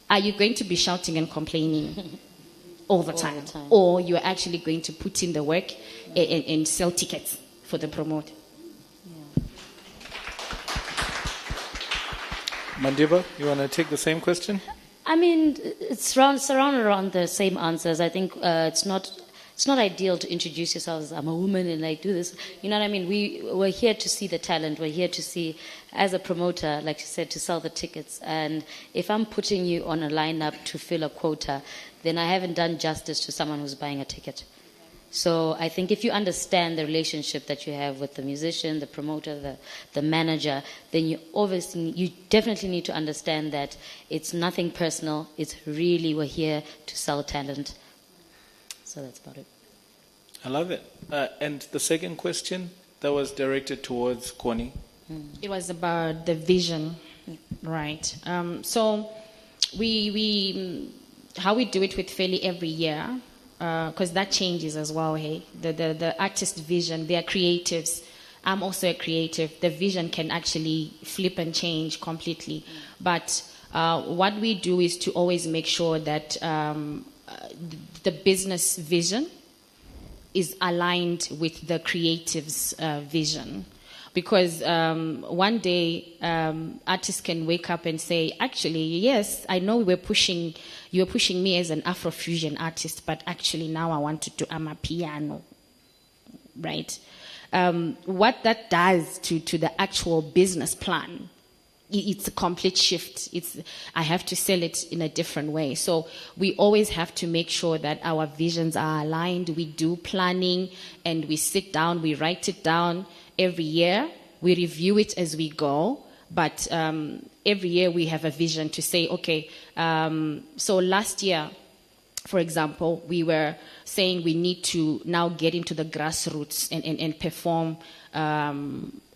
are you going to be shouting and complaining all the time? Or you're actually going to put in the work and sell tickets for the promoter? Mandiba, you want to take the same question? I mean, it's surrounded around the same answers. I think it's not ideal to introduce yourself as I'm a woman and I do this. You know what I mean? We're here to see the talent. We're here to see, as a promoter, like you said, to sell the tickets. And if I'm putting you on a lineup to fill a quota, then I haven't done justice to someone who's buying a ticket. So I think if you understand the relationship that you have with the musician, the promoter, the manager, then you definitely need to understand that it's nothing personal. It's really, we're here to sell talent. So that's about it. I love it. And the second question that was directed towards Connie? It was about the vision, right? So we how we do it with Feli every year, because that changes as well, hey? The artist vision, they are creatives. I'm also a creative. The vision can actually flip and change completely. But what we do is to always make sure that the business vision is aligned with the creative's vision. Because one day artists can wake up and say, actually, yes, I know you were pushing me as an Afrofusion artist, but actually now I want to do amapiano, right? What that does to the actual business plan, it's a complete shift. I have to sell it in a different way. So we always have to make sure that our visions are aligned. We do planning and we sit down, we write it down every year. We review it as we go. But every year we have a vision to say, okay, so last year, for example, we were saying we need to now get into the grassroots and perform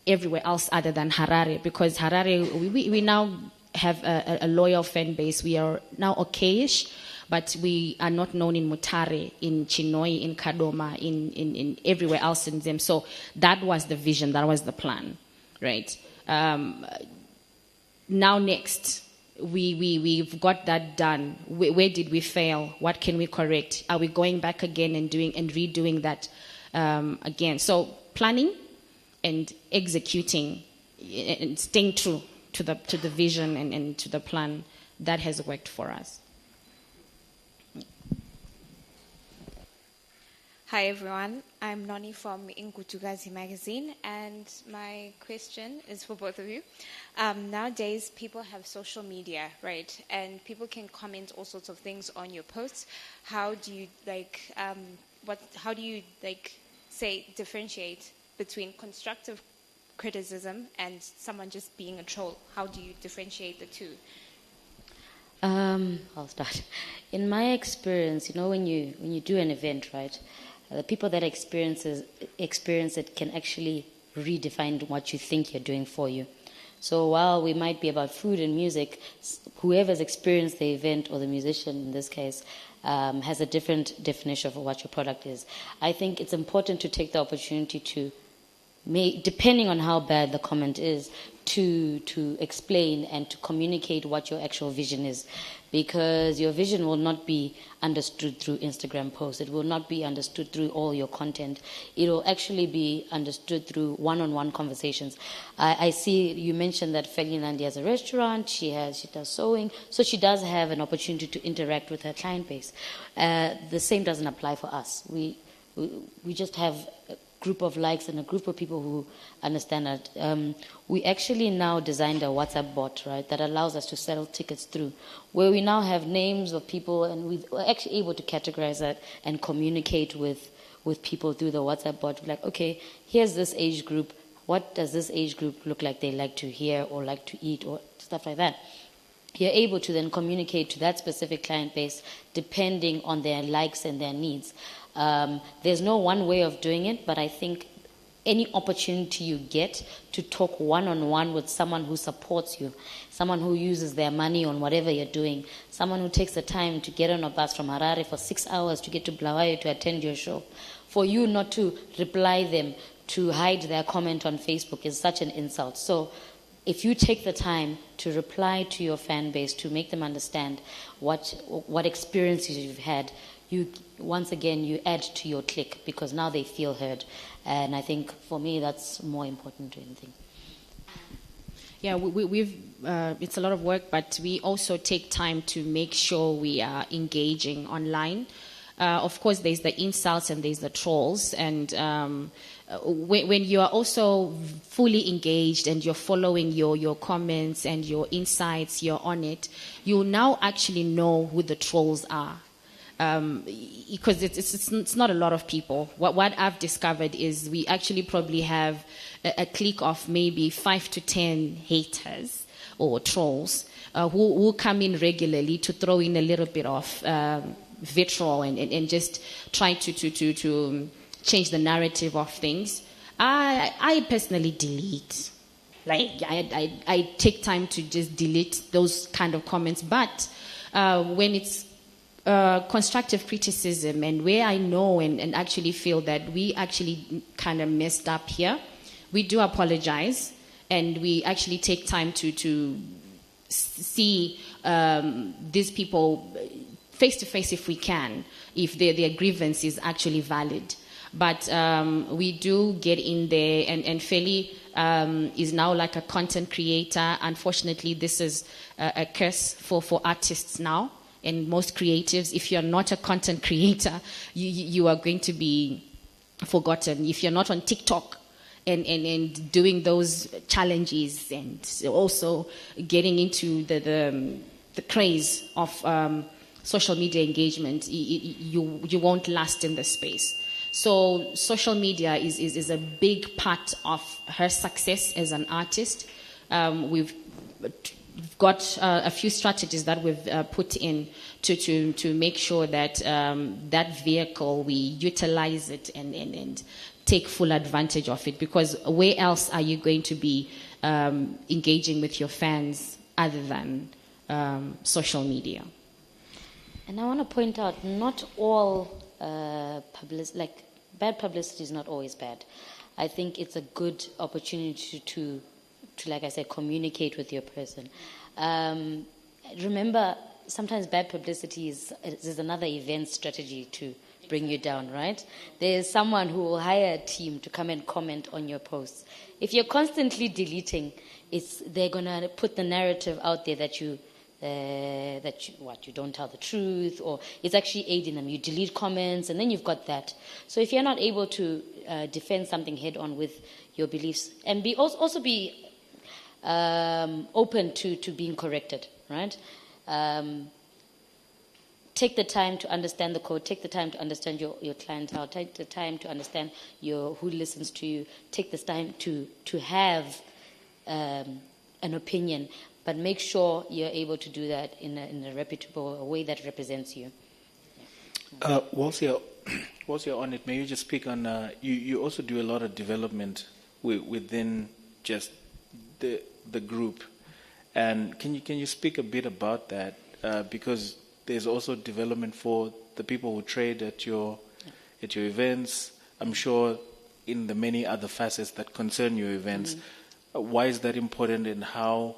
everywhere else other than Harare, because Harare, we now have a loyal fan base. We are now okayish, but we are not known in Mutare, in Chinoi, in Kadoma, in everywhere else in them. So that was the vision, that was the plan, right? Now next, we've got that done. Where did we fail? What can we correct? Are we going back again and redoing that again? So planning and executing and staying true to the vision and to the plan, that has worked for us. Hi everyone, I'm Noni from Inkutugazi magazine, and my question is for both of you. Nowadays, people have social media, right? And people can comment all sorts of things on your posts. How do you differentiate between constructive criticism and someone just being a troll? How do you differentiate the two? I'll start. In my experience, when you do an event, right? The people that experience it can actually redefine what you think you're doing for you. So while we might be about food and music, whoever's experienced the event, or the musician in this case, has a different definition of what your product is. I think it's important to take the opportunity to, depending on how bad the comment is, to explain and to communicate what your actual vision is. Because your vision will not be understood through Instagram posts. It will not be understood through all your content. It will actually be understood through one-on-one conversations. I see you mentioned that Felinandi has a restaurant. She does sewing, so she does have an opportunity to interact with her client base. The same doesn't apply for us. We just have a group of likes and a group of people who understand that. We actually now designed a WhatsApp bot, right, that allows us to sell tickets through, where we now have names of people, and we're actually able to categorize that and communicate with people through the WhatsApp bot. Like, okay, here's this age group. What does this age group look like they like to hear or like to eat or stuff like that? You're able to then communicate to that specific client base depending on their likes and their needs. There's no one way of doing it, but I think any opportunity you get to talk one-on-one with someone who supports you, someone who uses their money on whatever you're doing, someone who takes the time to get on a bus from Harare for 6 hours to get to Bulawayo to attend your show, for you not to reply them, to hide their comment on Facebook is such an insult. So if you take the time to reply to your fan base, to make them understand what experiences you've had, once again, you add to your clique, because now they feel heard. And I think, for me, that's more important than anything. Yeah, we've it's a lot of work, but we also take time to make sure we are engaging online. Of course, there's the insults and there's the trolls. And when you are also fully engaged and you're following your comments and your insights, you're on it, you now actually know who the trolls are. Because it's not a lot of people. What I've discovered is we actually probably have a clique of maybe 5 to 10 haters or trolls who come in regularly to throw in a little bit of vitriol and just try to change the narrative of things. I personally delete. Like I take time to just delete those kind of comments. But when it's constructive criticism, and where I know and actually feel that we actually kind of messed up here, we do apologize, and we actually take time to see these people face to face if we can, if their grievance is actually valid. But we do get in there, and Feli is now like a content creator. Unfortunately, this is a curse for artists now. And most creatives, if you're not a content creator, you are going to be forgotten. If you're not on TikTok and doing those challenges and also getting into the craze of social media engagement, you won't last in the space. So social media is a big part of her success as an artist. We've got a few strategies that we've put in to make sure that that vehicle, we utilize it and take full advantage of it, because where else are you going to be engaging with your fans other than social media? And I want to point out, not all bad publicity is not always bad. I think it's a good opportunity to like I said, communicate with your person. Remember, sometimes bad publicity is another event strategy to bring you down, right? There's someone who will hire a team to come and comment on your posts. If you're constantly deleting, they're gonna put the narrative out there that you don't tell the truth, or it's actually aiding them. You delete comments, and then you've got that. So if you're not able to defend something head on with your beliefs, and also be open to being corrected, right? Take the time to understand the code. Take the time to understand your clientele. Take the time to understand who listens to you. Take this time to have an opinion, but make sure you're able to do that in a reputable way that represents you. Whilst you're on it, may you just speak on, you also do a lot of development within just the group. And can you speak a bit about that? Because there's also development for the people who trade at your events. I'm sure in the many other facets that concern your events. Mm-hmm. Why is that important, and how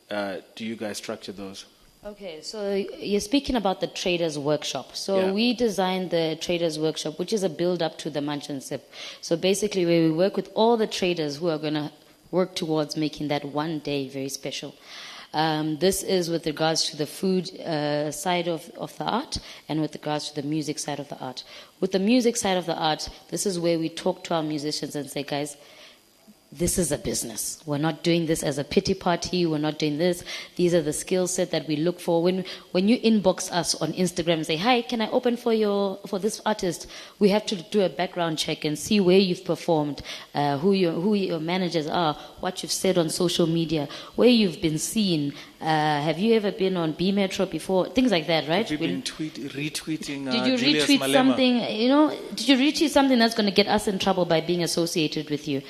do you guys structure those? Okay, so you're speaking about the Traders Workshop. So we designed the Traders Workshop, which is a build-up to the Munch and Sip. So basically, where we work with all the traders who are going to work towards making that one day very special. This is with regards to the food side of the art, and with regards to the music side of the art. With the music side of the art, this is where we talk to our musicians and say, guys, this is a business. We're not doing this as a pity party. We're not doing this. These are the skill set that we look for. When you inbox us on Instagram and say, hi, can I open for this artist? We have to do a background check and see where you've performed, who your managers are, what you've said on social media, where you've been seen. Have you ever been on B Metro before? Things like that, right? Have you been retweeting Did you Julius retweet Malema? something? Did you retweet something that's going to get us in trouble by being associated with you?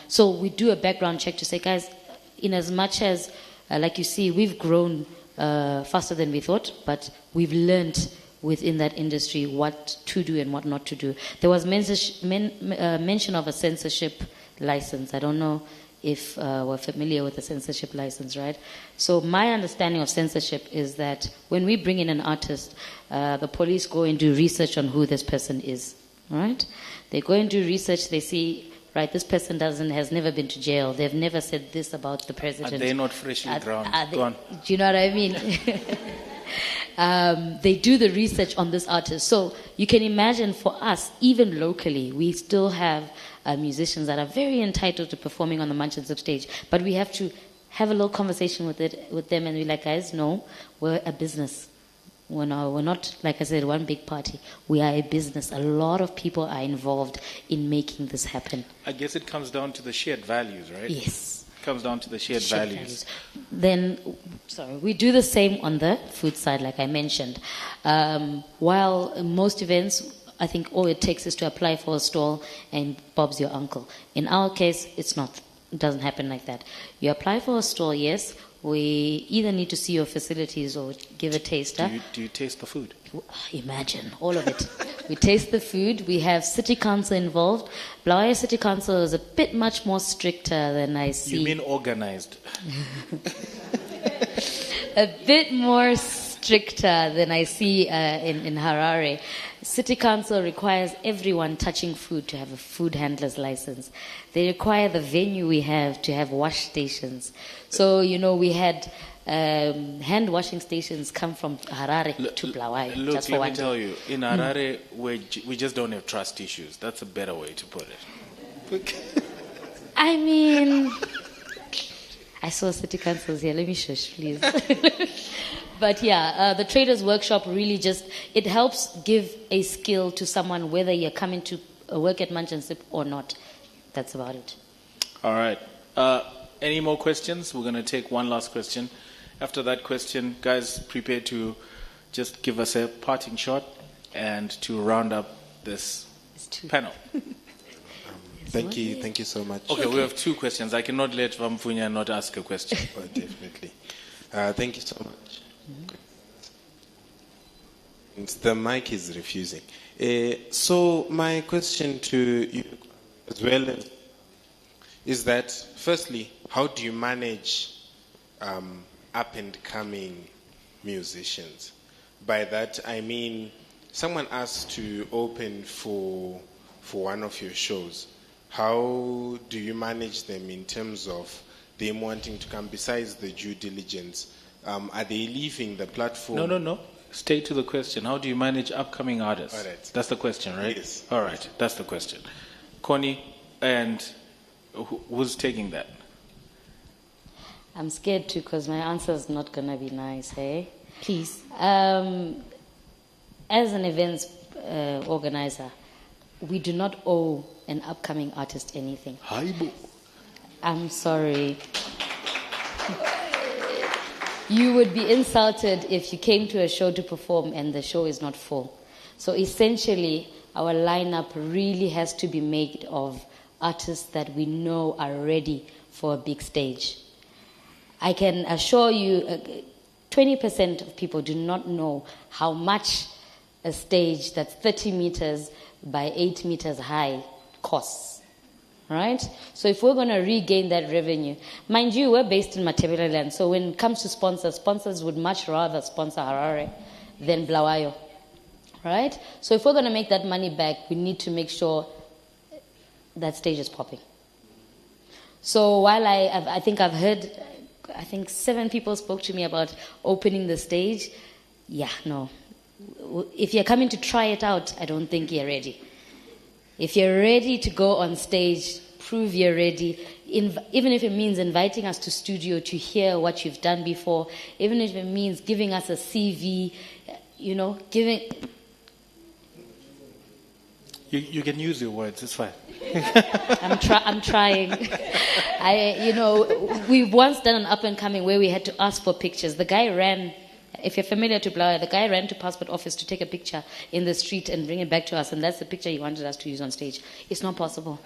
So we do a background check to say, guys, in as much as, like you see, we've grown faster than we thought, but we've learned within that industry what to do and what not to do. There was mention of a censorship license. I don't know if we're familiar with the censorship license, right? So my understanding of censorship is that when we bring in an artist, the police go and do research on who this person is, right? They go and do research, they see, right, this person has never been to jail. They've never said this about the president. Are they not freshly drowned? Go on. Do you know what I mean? They do the research on this artist. So you can imagine for us, even locally, we still have musicians that are very entitled to performing on the Munch and Sip stage. But we have to have a little conversation with them and be like, guys, no, we're a business. We're not, like I said, one big party. We are a business. A lot of people are involved in making this happen. I guess it comes down to the shared values, right? Yes. It comes down to the shared values. Then, we do the same on the food side, like I mentioned. While most events, I think all it takes is to apply for a stall and Bob's your uncle. In our case, it's not. It doesn't happen like that. You apply for a stall, yes. We either need to see your facilities or give a taster. Do you taste the food? Imagine, all of it. We taste the food. We have city council involved. Blawayo City Council is a bit much more stricter than I see. You mean organized? A bit more stricter than I see in Harare. City Council requires everyone touching food to have a food handler's license. They require the venue we have to have wash stations. So, we had hand washing stations come from Harare to Blawayo. Look, let me tell you, in Harare, we just don't have trust issues. That's a better way to put it. I mean, I saw City Councils here. Let me shush, please. But the Traders Workshop really it helps give a skill to someone, whether you're coming to work at Munch and Sip or not. That's about it. All right. Any more questions? We're going to take one last question. After that question, guys, prepare to just give us a parting shot and to round up this panel. Thank you so much. Okay, we have two questions. I cannot let Vamfunya not ask a question. Definitely. Thank you so much. The mic is refusing. So my question to you as well is that, firstly, how do you manage up and coming musicians? By that I mean, someone asked to open for one of your shows. How do you manage them in terms of them wanting to come? Besides the due diligence, are they leaving the platform? No. Stay to the question. How do you manage upcoming artists? All right. That's the question, right? Yes. All right, that's the question. Connie, and who's taking that? I'm scared too because my answer is not going to be nice, hey? Please. As an events organizer, we do not owe an upcoming artist anything. I'm sorry. You would be insulted if you came to a show to perform and the show is not full. So essentially, our lineup really has to be made of artists that we know are ready for a big stage. I can assure you, 20% of people do not know how much a stage that's 30 meters by 8 meters high costs. Right? So if we're going to regain that revenue, mind you, we're based in Matebeleland, so when it comes to sponsors would much rather sponsor Harare than Blawayo. Right? So if we're going to make that money back, we need to make sure that stage is popping. So while I think I've heard, 7 people spoke to me about opening the stage. Yeah, no. If you're coming to try it out, I don't think you're ready. If you're ready to go on stage, prove you're ready. Even if it means inviting us to studio to hear what you've done before, even if it means giving us a CV, giving... You can use your words, it's fine. I'm trying. We've once done an up and coming where we had to ask for pictures. The guy ran, if you're familiar to Blair, the guy ran to passport office to take a picture in the street and bring it back to us, and that's the picture he wanted us to use on stage. It's not possible.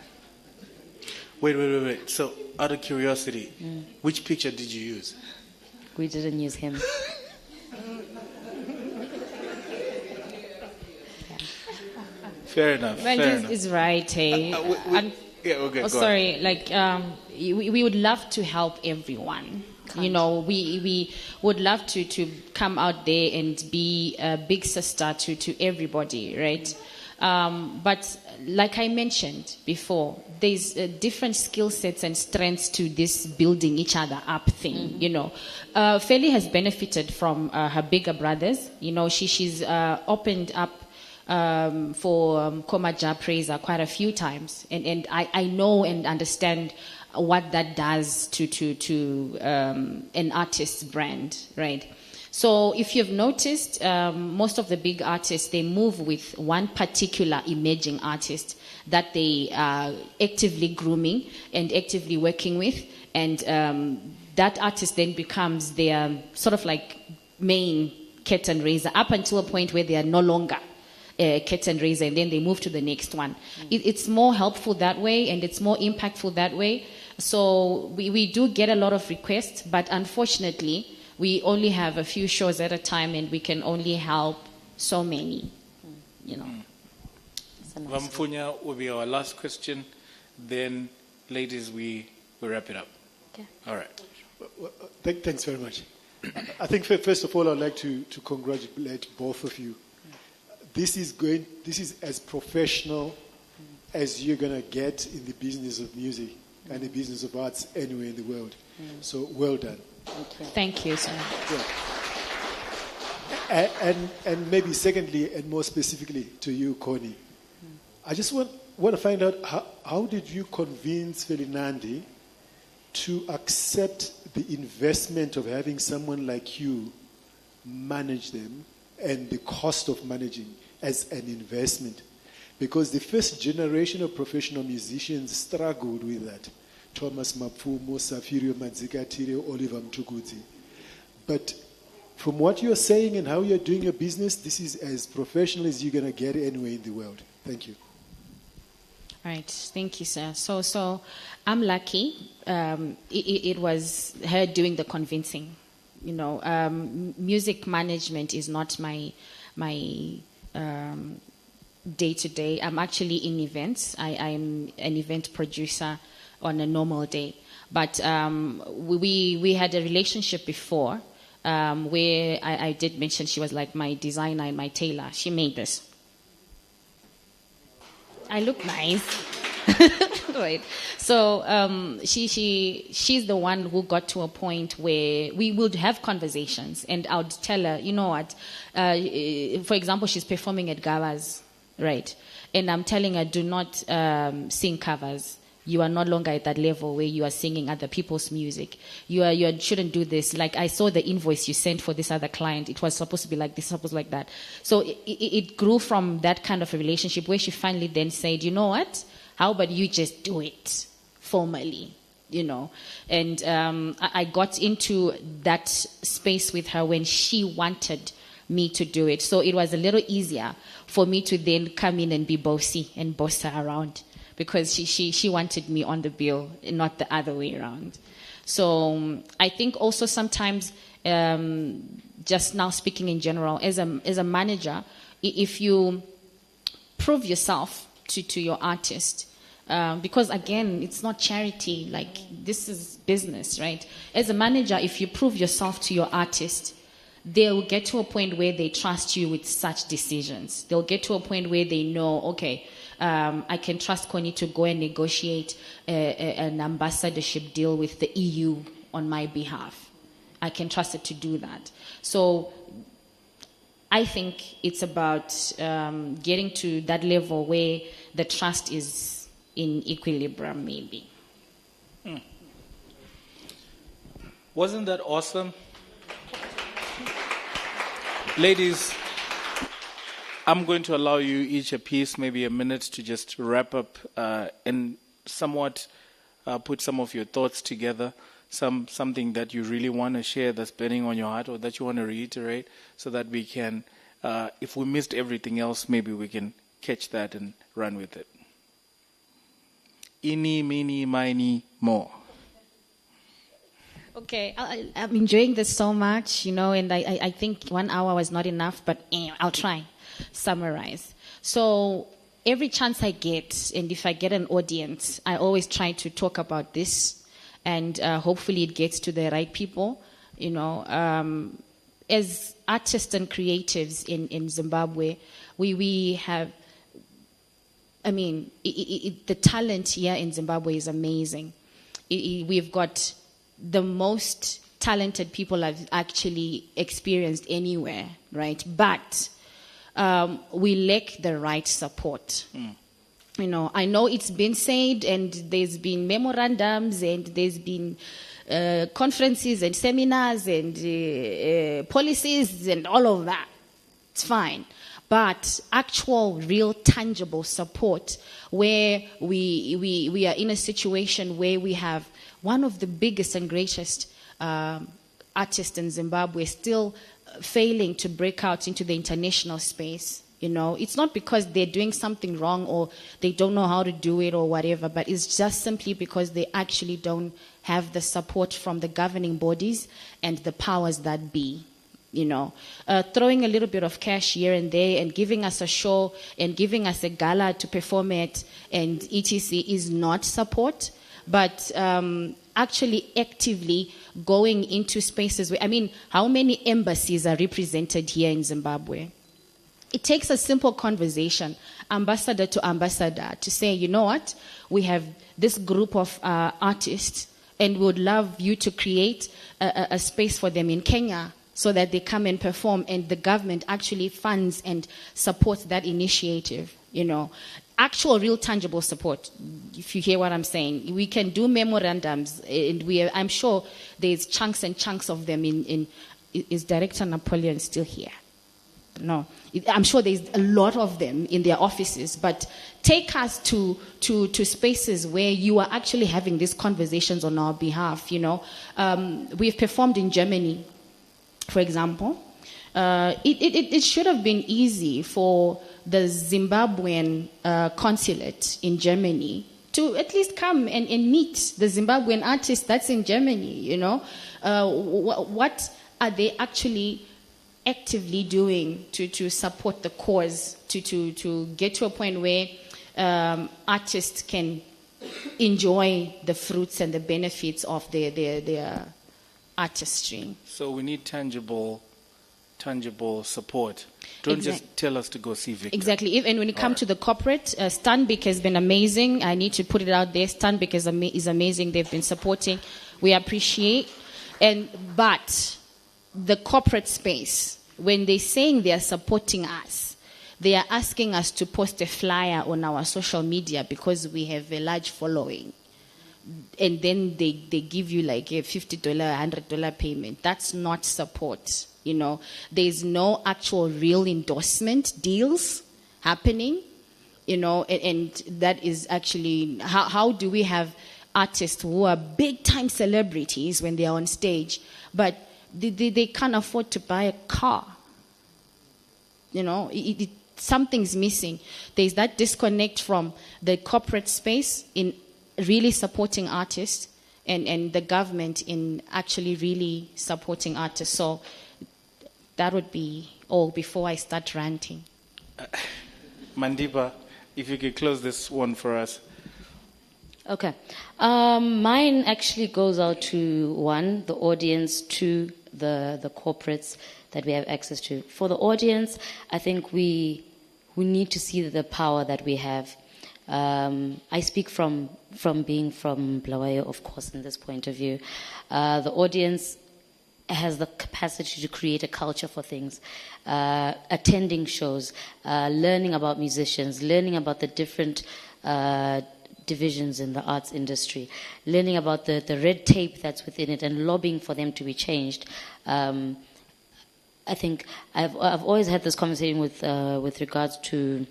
Wait. So, out of curiosity, which picture did you use? We didn't use him. Fair enough. Ranjit is right, hey. Okay. Sorry, we would love to help everyone. We would love to come out there and be a big sister to everybody, right? But like I mentioned before, there's different skill sets and strengths to this building each other up thing. Feli has benefited from her bigger brothers. She's opened up for Komaja Praiser quite a few times, and I know and understand what that does to an artist's brand, right? So if you've noticed, most of the big artists, they move with one particular emerging artist that they are actively grooming and actively working with, and that artist then becomes their sort of like main curtain raiser up until a point where they are no longer curtain raiser, and then they move to the next one. It's more helpful that way, and it's more impactful that way. So we do get a lot of requests, but unfortunately, we only have a few shows at a time, and we can only help so many, Vamfunya will be our last question. Then, ladies, we wrap it up. Okay. All right. Thanks very much. I think first of all, I'd like to congratulate both of you. This is as professional as you're going to get in the business of music and the business of arts anywhere in the world. So well done. Thank you, sir. Yeah. And maybe secondly, and more specifically to you, Connie, I just want to find out how did you convince Felinandi to accept the investment of having someone like you manage them and the cost of managing as an investment? Because the first generation of professional musicians struggled with that. Thomas Mapfumo, Safirio Madzikatire, Oliver Mtukudzi. But from what you're saying and how you're doing your business, this is as professional as you're going to get anywhere in the world. Thank you. Right. Thank you, sir. So I'm lucky. It was her doing the convincing. Music management is not my day-to-day. I'm actually in events. I'm an event producer on a normal day. But we had a relationship before where I did mention she was like my designer and my tailor. She made this. I look nice. Right. So she's the one who got to a point where we would have conversations, and I would tell her, you know what, for example, she's performing at Gava's, right? And I'm telling her, do not sing covers. You are no longer at that level where you are singing other people's music. You shouldn't do this. Like, I saw the invoice you sent for this other client. It was supposed to be like this, supposed like that. So it grew from that kind of a relationship where she finally then said, you know what? How about you just do it formally, you know? And I got into that space with her when she wanted me to do it. So it was a little easier for me to then come in and be bossy and boss her around, because she wanted me on the bill and not the other way around. So I think also sometimes, just now speaking in general, as a manager, if you prove yourself to your artist, because again, it's not charity, like this is business, right? As a manager, if you prove yourself to your artist, they'll get to a point where they trust you with such decisions. They'll get to a point where they know, okay, I can trust Connie to go and negotiate an ambassadorship deal with the EU on my behalf. I can trust it to do that. So I think it's about getting to that level where the trust is in equilibrium, maybe. Wasn't that awesome? Ladies, I'm going to allow you each a piece, maybe a minute, to just wrap up and somewhat put some of your thoughts together, something that you really want to share that's burning on your heart or that you want to reiterate, so that we can, if we missed everything else, maybe we can catch that and run with it. Eeny, meeny, miny, more. Okay, I'm enjoying this so much, you know, and I think 1 hour was not enough, but I'll try. Summarize. So every chance I get, and if I get an audience, I always try to talk about this, and hopefully it gets to the right people. You know, as artists and creatives in Zimbabwe, we have, I mean, the talent here in Zimbabwe is amazing. We've got the most talented people I've actually experienced anywhere, right? But we lack the right support. You know, I know it's been said, and there's been memorandums, and there's been conferences and seminars and policies and all of that. It's fine. But actual, real, tangible support, where we are in a situation where we have one of the biggest and greatest artists in Zimbabwe still failing to break out into the international space. You know, it's not because they're doing something wrong or they don't know how to do it or whatever, but it's just simply because they actually don't have the support from the governing bodies and the powers that be. You know, throwing a little bit of cash here and there and giving us a show and giving us a gala to perform at and etc. is not support, but actually actively going into spaces where, I mean, how many embassies are represented here in Zimbabwe? It takes a simple conversation, ambassador to ambassador, to say, you know what, we have this group of artists and we would love you to create a space for them in Kenya, so that they come and perform, and the government actually funds and supports that initiative, you know. Actual, real, tangible support, if you hear what I'm saying. We can do memorandums, and I'm sure there's chunks and chunks of them is Director Napoleon still here? No. I'm sure there's a lot of them in their offices, but take us to spaces where you are actually having these conversations on our behalf, you know. We've performed in Germany, for example. It should have been easy for the Zimbabwean consulate in Germany to at least come and meet the Zimbabwean artist that's in Germany, you know. What are they actually actively doing to support the cause, to get to a point where artists can enjoy the fruits and the benefits of their artistry? So we need tangible support. Don't just tell us to go see Victor. Exactly. And when it comes to the corporate, Stanbic has been amazing. I need to put it out there. Stanbic is amazing. They've been supporting. We appreciate. But the corporate space, when they're saying they are supporting us, they are asking us to post a flyer on our social media because we have a large following. And then they give you like a $50, $100 payment. That's not support. You know, there's no actual real endorsement deals happening. You know, and that is actually, how do we have artists who are big time celebrities when they are on stage, but they can't afford to buy a car? You know, something's missing. There's that disconnect from the corporate space in really supporting artists and the government in actually really supporting artists. So that would be all before I start ranting. Mandiba, if you could close this one for us. Okay. Mine actually goes out to, one, the audience, two, the corporates that we have access to. For the audience, I think we need to see the power that we have. I speak from being from Blawayo, of course, in this point of view. The audience has the capacity to create a culture for things, attending shows, learning about musicians, learning about the different divisions in the arts industry, learning about the red tape that's within it and lobbying for them to be changed. I think I've always had this conversation with regards to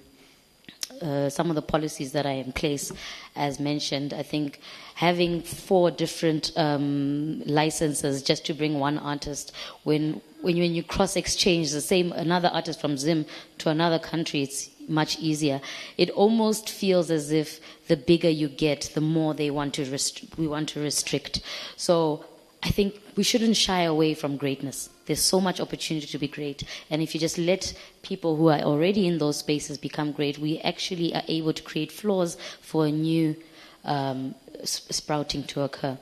some of the policies that are in place. As mentioned, I think having 4 different licenses just to bring one artist, when you cross-exchange another artist from Zim to another country, it's much easier. It almost feels as if the bigger you get, the more we want to restrict. So I think we shouldn't shy away from greatness. There's so much opportunity to be great. And if you just let people who are already in those spaces become great, we actually are able to create floors for a new sprouting to occur.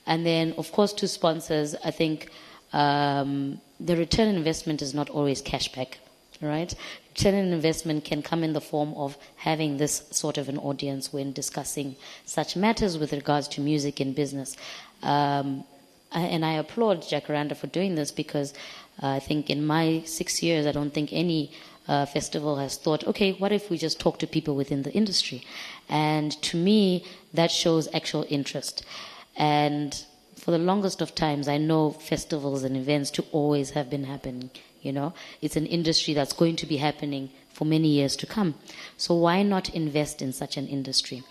And then, of course, to sponsors, I think the return on investment is not always cashback, right? Return on investment can come in the form of having this sort of an audience when discussing such matters with regards to music and business. And I applaud Jacaranda for doing this, because I think in my 6 years, I don't think any festival has thought, okay, what if we just talk to people within the industry? And to me, that shows actual interest. And for the longest of times, I know festivals and events to always have been happening. You know, it's an industry that's going to be happening for many years to come. So why not invest in such an industry?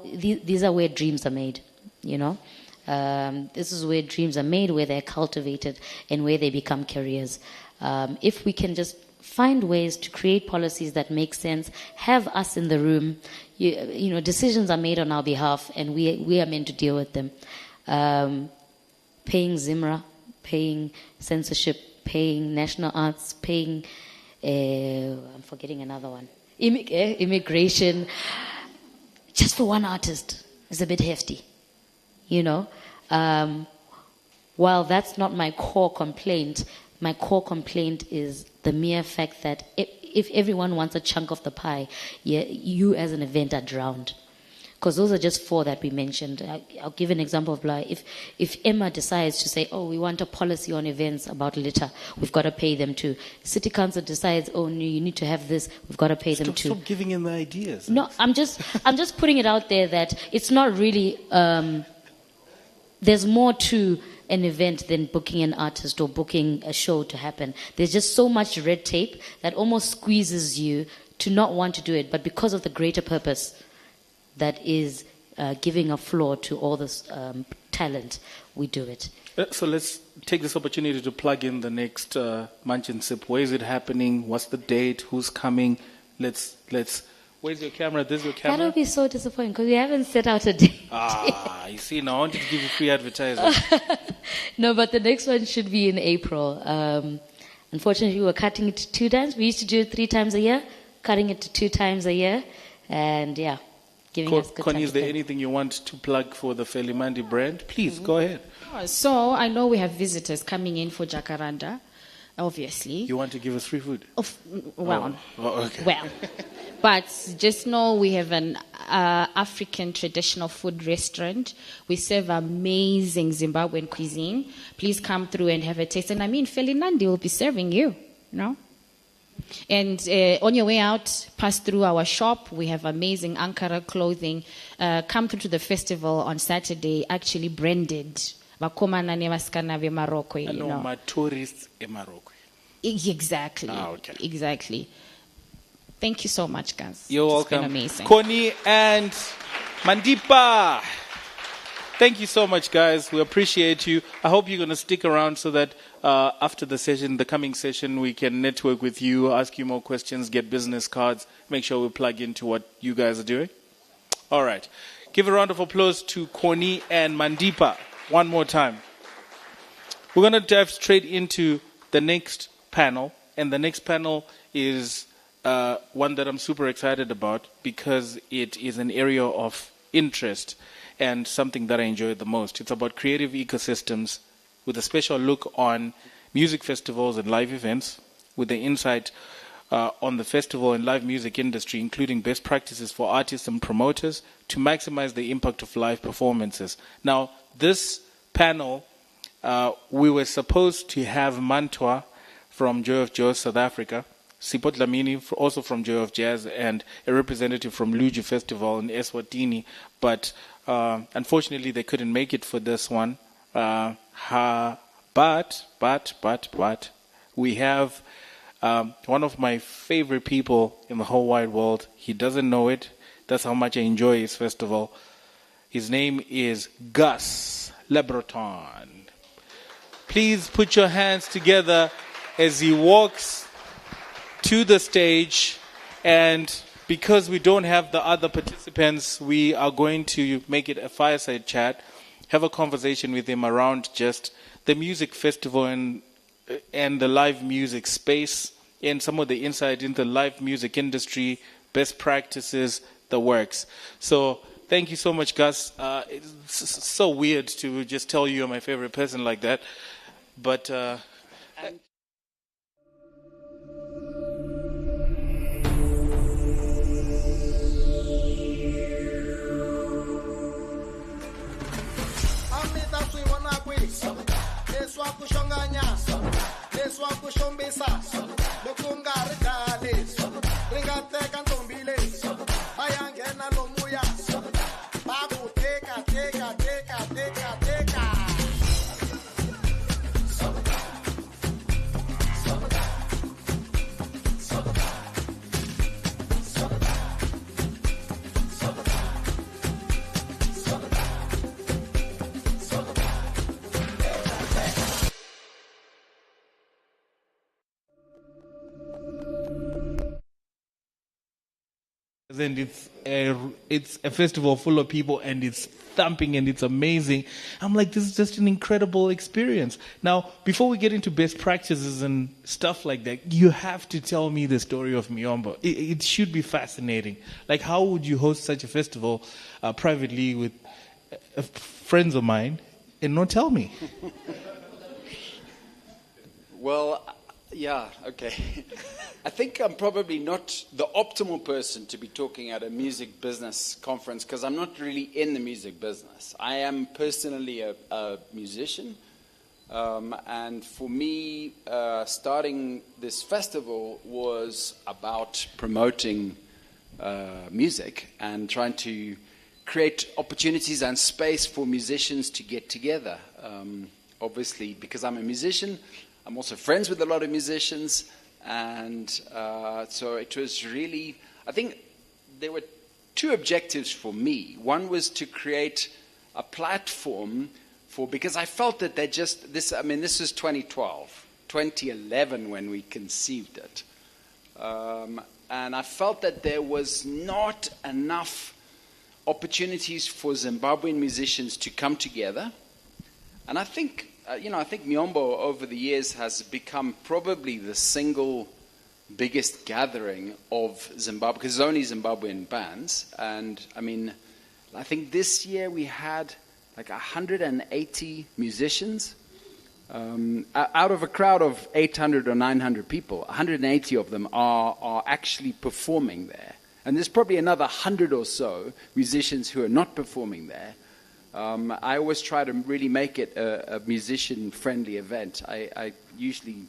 These are where dreams are made, you know. This is where dreams are made, where they're cultivated, and where they become careers. If we can just find ways to create policies that make sense, have us in the room, you know, decisions are made on our behalf, and we are meant to deal with them. Paying Zimra, paying censorship, paying national arts, paying, I'm forgetting another one, immigration, just for one artist is a bit hefty. You know, while that's not my core complaint is the mere fact that if everyone wants a chunk of the pie, you as an event are drowned. Because those are just 4 that we mentioned. I'll give an example of if Emma decides to say, oh, we want a policy on events about litter, we've got to pay them too. City Council decides, oh, no, you need to have this, we've got to pay them too. Stop giving him the ideas. No, I'm just putting it out there that it's not really... there's more to an event than booking an artist or booking a show to happen. There's just so much red tape that almost squeezes you to not want to do it, but because of the greater purpose that is giving a floor to all this talent, we do it. So let's take this opportunity to plug in the next Munch and Sip. Where is it happening? What's the date? Who's coming? Let's. Where's your camera? This is your camera? That would be so disappointing because we haven't set out a date. You see, now I wanted to give you free advertising. No, but the next one should be in April. Unfortunately, we're cutting it to 2 times. We used to do it 3 times a year, cutting it to 2 times a year, and yeah, giving us good Connie, time is to there think. anything you want to plug for the Felimandi brand? Please, go ahead. So I know we have visitors coming in for Jacaranda, obviously. You want to give us free food? Well, okay. well. But just know we have an African traditional food restaurant. We serve amazing Zimbabwean cuisine. Please come through and have a taste. And I mean, Felinandi will be serving you, you know. And on your way out, pass through our shop. We have amazing Ankara clothing. Come through to the festival on Saturday, actually branded. Bakomana nevasikana veMorocco, you know. My tourists in Morocco. Exactly. Okay. Exactly. Thank you so much, guys. You're It's welcome. been amazing. Connie and Mandipa. Thank you so much, guys. We appreciate you. I hope you're going to stick around so that after the session, the coming session, we can network with you, ask you more questions, get business cards, make sure we plug into what you guys are doing. All right. Give a round of applause to Connie and Mandipa one more time. We're going to dive straight into the next panel, and the next panel is one that I'm super excited about because it is an area of interest and something that I enjoy the most. It's about creative ecosystems with a special look on music festivals and live events with the insight on the festival and live music industry, including best practices for artists and promoters to maximize the impact of live performances. Now, this panel, we were supposed to have Mantwa from Joy of Jazz, South Africa, Sipho Dlamini, also from Joy of Jazz, and a representative from Luju Festival in Eswatini, but unfortunately they couldn't make it for this one. But we have one of my favorite people in the whole wide world. He doesn't know it. That's how much I enjoy his festival. His name is Gus Lebreton. Please put your hands together as he walks to the stage, and because we don't have the other participants, we are going to make it a fireside chat, have a conversation with him around just the music festival and the live music space and some of the insight into the live music industry, best practices, the works. So thank you so much, Gus. It's so weird to just tell you you're my favorite person like that, but and it's a festival full of people, and it's thumping and it's amazing. I'm like, this is just an incredible experience. Now, before we get into best practices and stuff like that, you have to tell me the story of Miombo. It should be fascinating. Like, how would you host such a festival privately with friends of mine and not tell me? Well, yeah, okay. I think I'm probably not the optimal person to be talking at a music business conference because I'm not really in the music business. I am personally a musician, and for me, starting this festival was about promoting music and trying to create opportunities and space for musicians to get together. Obviously, because I'm a musician, I'm also friends with a lot of musicians. And so it was really, I think there were two objectives for me. One was to create a platform for, because I felt that they just, this was 2011 when we conceived it. And I felt that there was not enough opportunities for Zimbabwean musicians to come together. And I think I think Miombo over the years has become probably the single biggest gathering of Zimbabwe, because there's only Zimbabwean bands. And I mean, I think this year we had like 180 musicians. Out of a crowd of 800 or 900 people, 180 of them are actually performing there. And there's probably another 100 or so musicians who are not performing there. I always try to really make it a musician-friendly event. I usually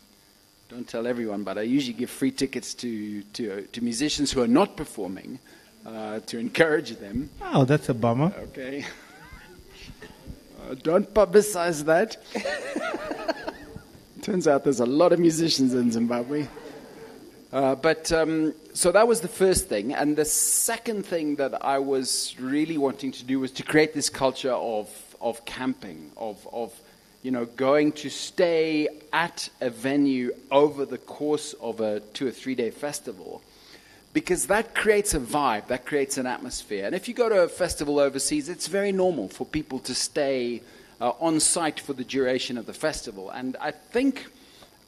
don't tell everyone, but I usually give free tickets to musicians who are not performing to encourage them. Oh, that's a bummer. Okay. Don't publicize that. Turns out there's a lot of musicians in Zimbabwe. So that was the first thing. And the second thing that I was really wanting to do was to create this culture of camping, of going to stay at a venue over the course of a 2 or 3 day festival. Because that creates a vibe, that creates an atmosphere. And if you go to a festival overseas, it's very normal for people to stay on site for the duration of the festival. And I think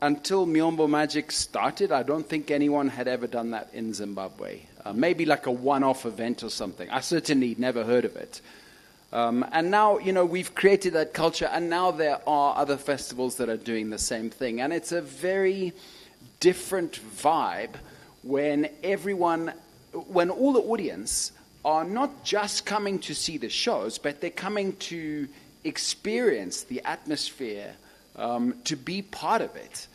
until Miombo Magic started, I don't think anyone had ever done that in Zimbabwe. Maybe like a one-off event or something. I certainly never heard of it. And now, we've created that culture, and now there are other festivals that are doing the same thing. And it's a very different vibe when all the audience are not just coming to see the shows, but they're coming to experience the atmosphere, to be part of it.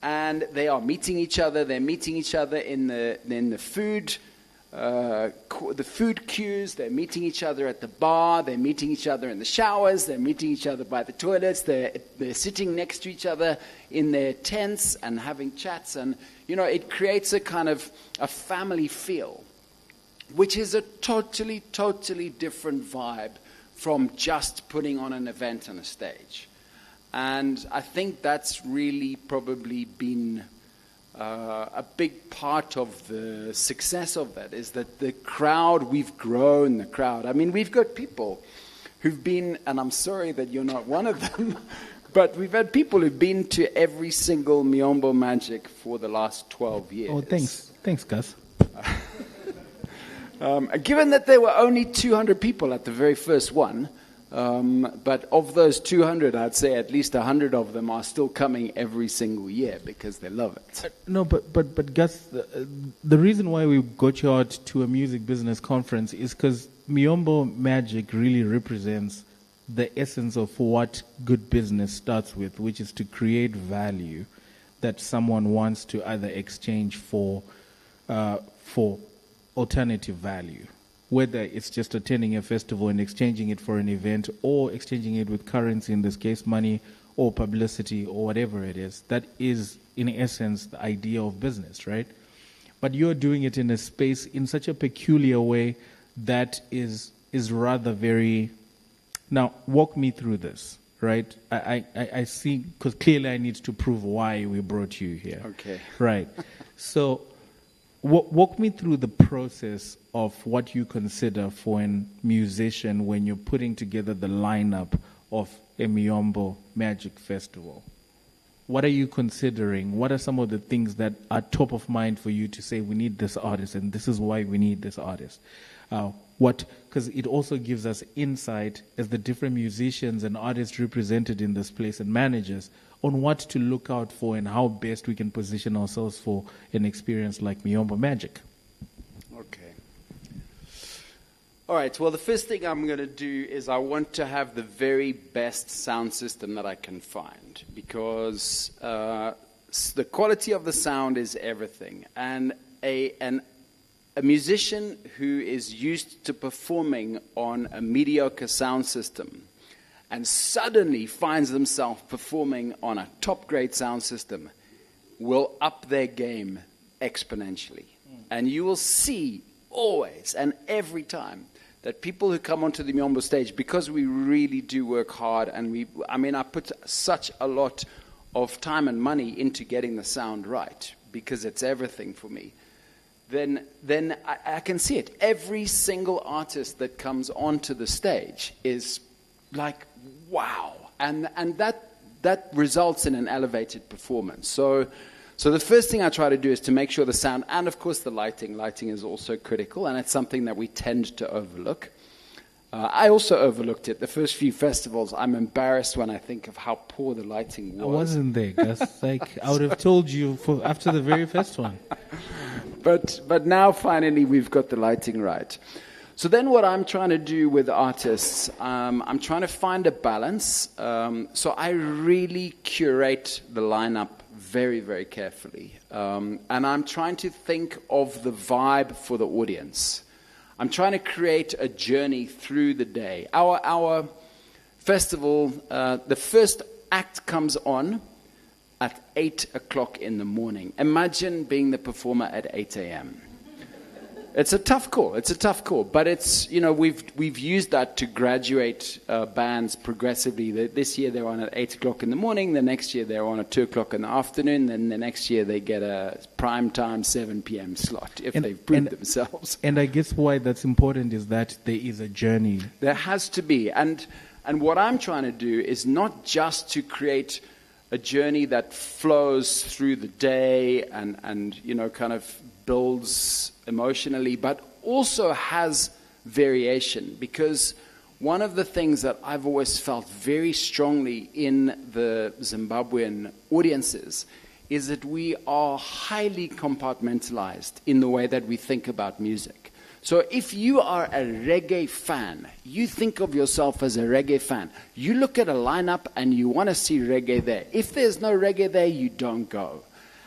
And they are meeting each other. They're meeting each other in the food queues. They're meeting each other at the bar. They're meeting each other in the showers. They're meeting each other by the toilets. They're sitting next to each other in their tents and having chats. And, it creates a kind of a family feel, which is a totally, totally different vibe from just putting on an event on a stage. And I think that's really probably been a big part of the success of that, is that the crowd, we've grown the crowd. I mean, we've got people who've been, and I'm sorry that you're not one of them, but we've had people who've been to every single Miombo Magic for the last 12 years. Oh, thanks. Thanks, Gus. Given that there were only 200 people at the very first one, but of those 200, I'd say at least 100 of them are still coming every single year because they love it. No, but Gus, the reason why we got you out to a music business conference is because Miombo Magic really represents the essence of what good business starts with, which is to create value that someone wants to either exchange for alternative value, whether it's just attending a festival and exchanging it for an event, or exchanging it with currency, in this case money, or publicity, or whatever it is. That is, in essence, the idea of business, right? But you're doing it in a space in such a peculiar way that is rather very... Now, walk me through this, right? I see, because clearly I need to prove why we brought you here. Okay. Right. So walk me through the process of what you consider for a musician when you're putting together the lineup of a Miombo Magic Festival. What are you considering? What are some of the things that are top of mind for you to say, we need this artist, and this is why we need this artist? Because it also gives us insight as the different musicians and artists represented in this place and managers on what to look out for and how best we can position ourselves for an experience like Miombo Magic. Okay. All right. Well, the first thing I'm going to do is I want to have the very best sound system that I can find, because the quality of the sound is everything. And a musician who is used to performing on a mediocre sound system and suddenly finds themselves performing on a top-grade sound system will up their game exponentially. And you will see always and every time that people who come onto the Miombo stage, because we really do work hard, and I put such a lot of time and money into getting the sound right, because it's everything for me. Then I can see it. Every single artist that comes onto the stage is like, wow. And that results in an elevated performance. So the first thing I try to do is to make sure the sound, and of course the lighting. Lighting is also critical, and it's something that we tend to overlook. I also overlooked it. The first few festivals, I'm embarrassed when I think of how poor the lighting was. I wasn't there, Gus. Like, I would have told you after the very first one. But now finally we've got the lighting right. So then what I'm trying to do with artists, I'm trying to find a balance. So I really curate the lineup very, very carefully. And I'm trying to think of the vibe for the audience. I'm trying to create a journey through the day. Our festival, the first act comes on at 8 o'clock in the morning. Imagine being the performer at 8 a.m. It's a tough call. But it's, we've used that to graduate bands progressively. This year they're on at 8 o'clock in the morning. The next year they're on at 2 o'clock in the afternoon. Then the next year they get a prime time 7 p.m. slot if they've proved themselves. And I guess why that's important is that there is a journey. There has to be. And what I'm trying to do is not just to create a journey that flows through the day and kind of builds emotionally, but also has variation. Because one of the things that I've always felt very strongly in the Zimbabwean audiences is that we are highly compartmentalized in the way that we think about music. So if you are a reggae fan, you think of yourself as a reggae fan. You look at a lineup and you want to see reggae there. If there's no reggae there, you don't go.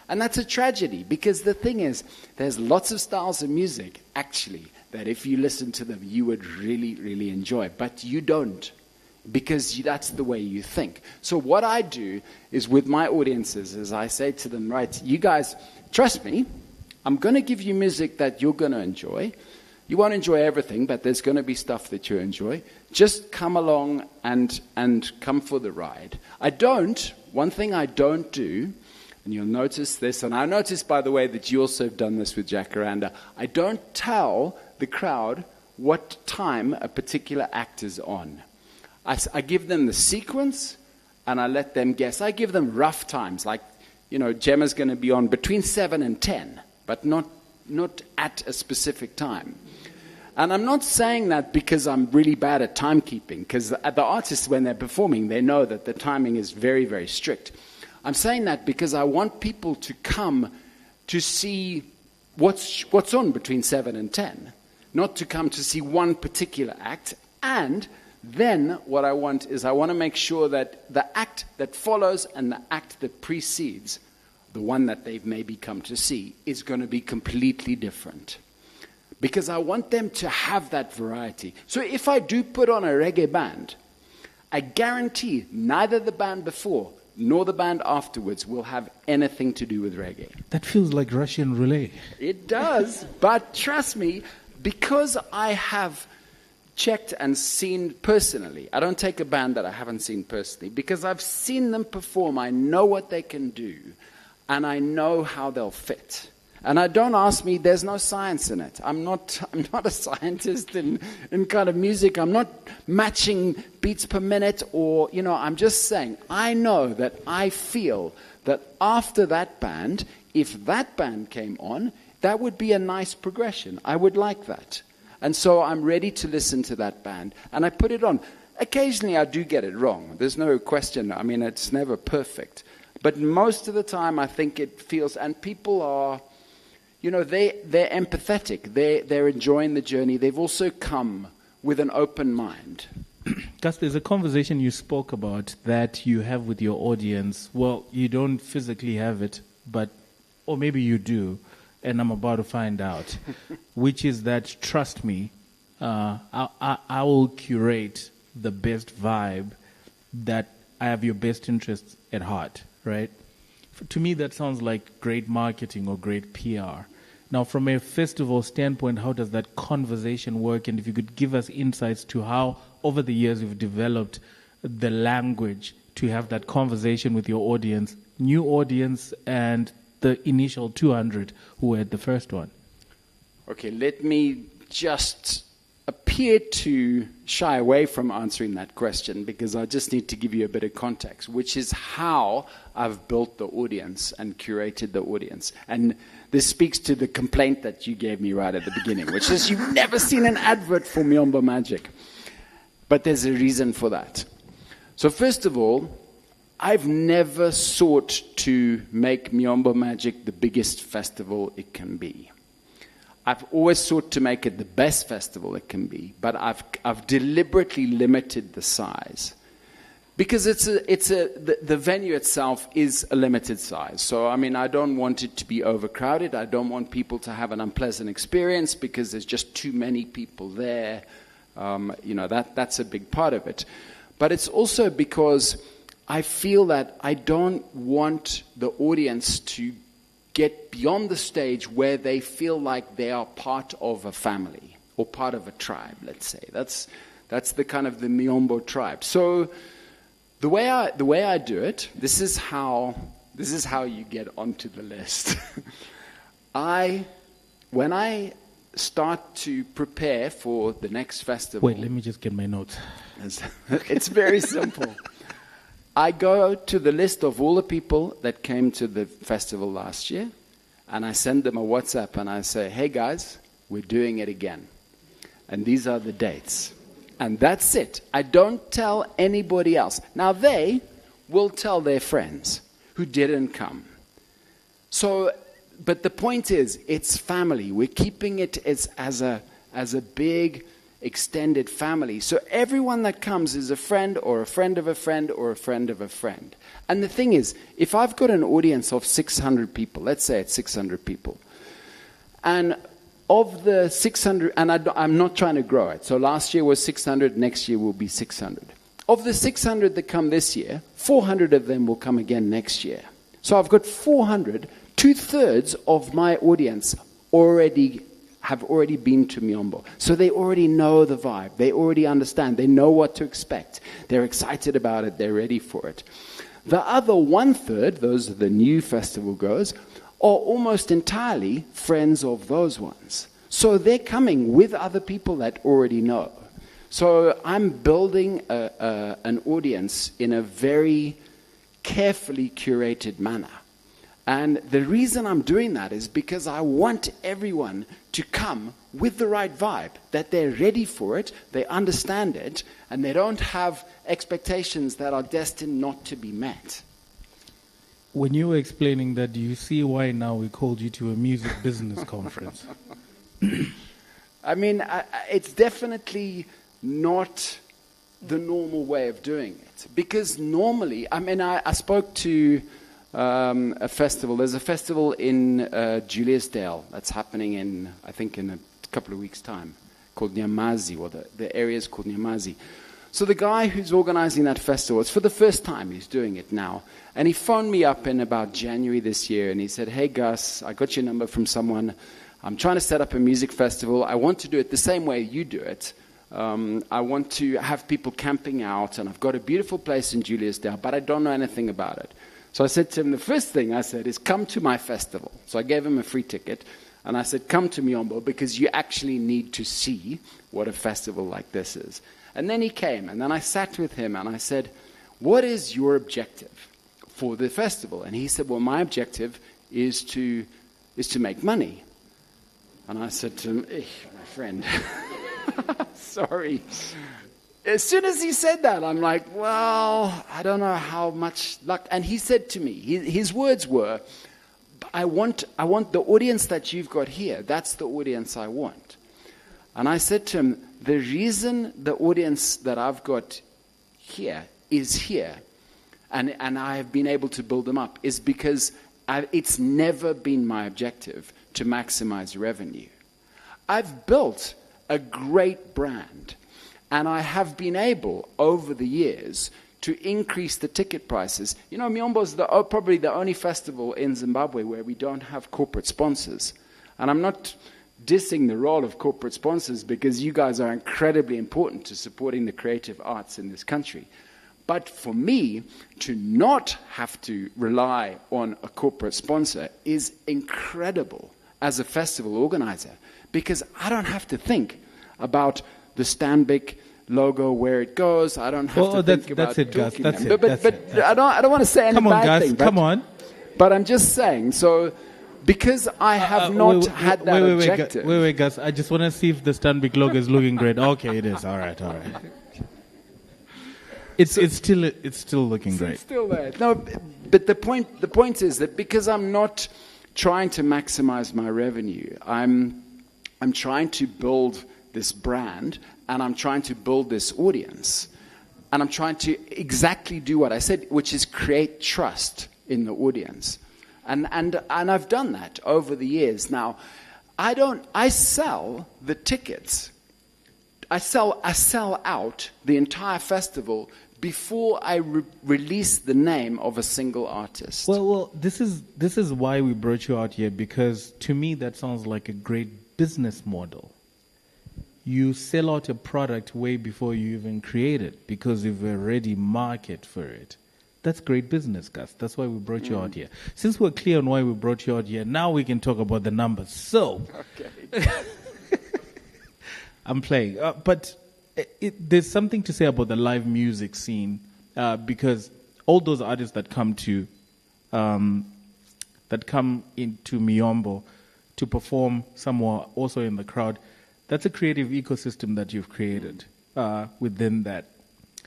And that's a tragedy, because the thing is, there's lots of styles of music, actually, that if you listen to them, you would really, really enjoy. But you don't, because that's the way you think. So what I do is with my audiences is I say to them, right, you guys, trust me, I'm going to give you music that you're going to enjoy. You won't enjoy everything, but there's going to be stuff that you enjoy. Just come along and come for the ride. One thing I don't do, and you'll notice this, and I noticed, by the way, that you also have done this with Jacaranda. I don't tell the crowd what time a particular act is on. I give them the sequence, and I let them guess. I give them rough times, like, Gemma's going to be on between 7 and 10, but not at a specific time. And I'm not saying that because I'm really bad at timekeeping, because the artists, when they're performing, they know that the timing is very, very strict. I'm saying that because I want people to come to see what's on between 7 and 10, not to come to see one particular act. And then what I want to make sure that the act that follows and the act that precedes, the one that they've maybe come to see, is going to be completely different. Because I want them to have that variety. So if I do put on a reggae band, I guarantee neither the band before nor the band afterwards will have anything to do with reggae. That feels like Russian roulette. It does, but trust me, because I have checked and seen personally, I don't take a band that I haven't seen personally, because I've seen them perform, I know what they can do, and I know how they'll fit. And don't ask me, there's no science in it. I'm not a scientist in kind of music. I'm not matching beats per minute or, I'm just saying, I know that I feel that after that band, if that band came on, that would be a nice progression. I would like that. And so I'm ready to listen to that band. And I put it on. Occasionally I do get it wrong. There's no question. I mean, it's never perfect. But most of the time I think it feels, and people are, they're empathetic. They're enjoying the journey. They've also come with an open mind. Gus, there's a conversation you spoke about that you have with your audience. Well, you don't physically have it, or maybe you do, and I'm about to find out, which is that, trust me, I will curate the best vibe, that I have your best interests at heart, right? To me, that sounds like great marketing or great PR. Now, from a festival standpoint, how does that conversation work? And if you could give us insights to how, over the years, you've developed the language to have that conversation with your audience, new audience, and the initial 200 who were at the first one. Okay, let me just appeal appear to shy away from answering that question because I just need to give you a bit of context, which is how I've built the audience and curated the audience. And this speaks to the complaint that you gave me right at the beginning, which is you've never seen an advert for Miombo Magic. But there's a reason for that. So first of all, I've never sought to make Miombo Magic the biggest festival it can be. I've always sought to make it the best festival it can be, but I've deliberately limited the size. Because the venue itself is a limited size. So, I mean, I don't want it to be overcrowded. I don't want people to have an unpleasant experience because there's just too many people there. That's a big part of it. But it's also because I feel that I don't want the audience to get beyond the stage where they feel like they are part of a family or part of a tribe, let's say. That's the kind of the Miombo tribe. So the way I do it, this is how you get onto the list. When I start to prepare for the next festival. Wait, let me just get my notes. It's very simple. I go to the list of all the people that came to the festival last year, and I send them a WhatsApp and I say, hey guys, we're doing it again. And these are the dates. And that's it. I don't tell anybody else. Now they will tell their friends who didn't come. So, but the point is, it's family. We're keeping it as a big extended family. So everyone that comes is a friend or a friend of a friend or a friend of a friend. And the thing is, if I've got an audience of 600 people, let's say it's 600 people, and of the 600, and I'm not trying to grow it, so last year was 600, next year will be 600. Of the 600 that come this year, 400 of them will come again next year. So I've got 400, 2/3 of my audience have already been to Miombo. So they already know the vibe. They already understand. They know what to expect. They're excited about it. They're ready for it. The other 1/3, those are the new festival goers, are almost entirely friends of those ones. So they're coming with other people that already know. So I'm building an audience in a very carefully curated manner. And the reason I'm doing that is because I want everyone to come with the right vibe, that they're ready for it, they understand it, and they don't have expectations that are destined not to be met. When you were explaining that, do you see why now we called you to a music business conference? I mean, it's definitely not the normal way of doing it. Because normally, I mean, I spoke to a festival. There's a festival in Juliusdale that's happening I think in a couple of weeks' time, called Nyamazi, or the area is called Nyamazi. So the guy who's organizing that festival, it's for the first time he's doing it now, and he phoned me up in about January this year, and he said, hey Gus, I got your number from someone. I'm trying to set up a music festival. I want to do it the same way you do it. I want to have people camping out, and I've got a beautiful place in Juliusdale, but I don't know anything about it. So I said to him, the first thing I said is, come to my festival. So I gave him a free ticket, and I said, come to Miombo, because you actually need to see what a festival like this is. And then he came, and then I sat with him, and I said, what is your objective for the festival? And he said, well, my objective is to make money. And I said to him, my friend, sorry. As soon as he said that, I'm like, well, I don't know how much luck. And he said to me, his words were, I want the audience that you've got here. That's the audience I want. And I said to him, the reason the audience that I've got here is here, and I have been able to build them up, is because it's never been my objective to maximize revenue. I've built a great brand. And I have been able, over the years, to increase the ticket prices. You know, Miombo is probably the only festival in Zimbabwe where we don't have corporate sponsors. And I'm not dissing the role of corporate sponsors, because you guys are incredibly important to supporting the creative arts in this country. But for me, to not have to rely on a corporate sponsor is incredible as a festival organizer, because I don't have to think about the Stanbic logo where it goes. I don't have to think about that's it, Gus. talking That's them. it. But That's it. I don't want to say any Come on, bad Gus. thing. But, Come on. But I'm just saying, so because I have not had that objective. Wait, Gus. I just want to see if the Stanbic logo is looking great. Okay, it is. All right. It's still looking great. It's still there. No, but the point is that because I'm not trying to maximize my revenue, I'm trying to build this brand, and I'm trying to build this audience, and I'm trying to exactly do what I said, which is create trust in the audience. And I've done that over the years. Now, I sell the tickets. I sell out the entire festival before I release the name of a single artist. Well, this is why we brought you out here, because to me that sounds like a great business model. You sell out a product way before you even create it because you've already marketed for it. That's great business, Gus. That's why we brought you out here. Since we're clear on why we brought you out here, now we can talk about the numbers. So, okay. I'm playing. But there's something to say about the live music scene because all those artists that come into Miyombo to perform somewhere also in the crowd, that's a creative ecosystem that you've created within that.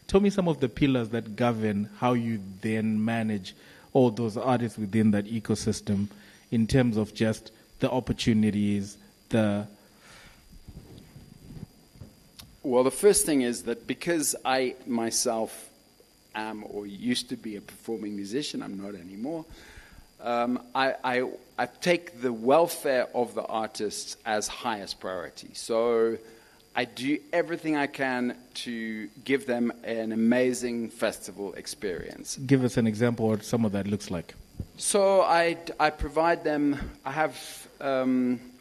Tell me some of the pillars that govern how you then manage all those artists within that ecosystem in terms of just the opportunities, Well, the first thing is that because I myself am or used to be a performing musician, I'm not anymore, I take the welfare of the artists as highest priority. So I do everything I can to give them an amazing festival experience. Give us an example of what some of that looks like. So I provide them, I have,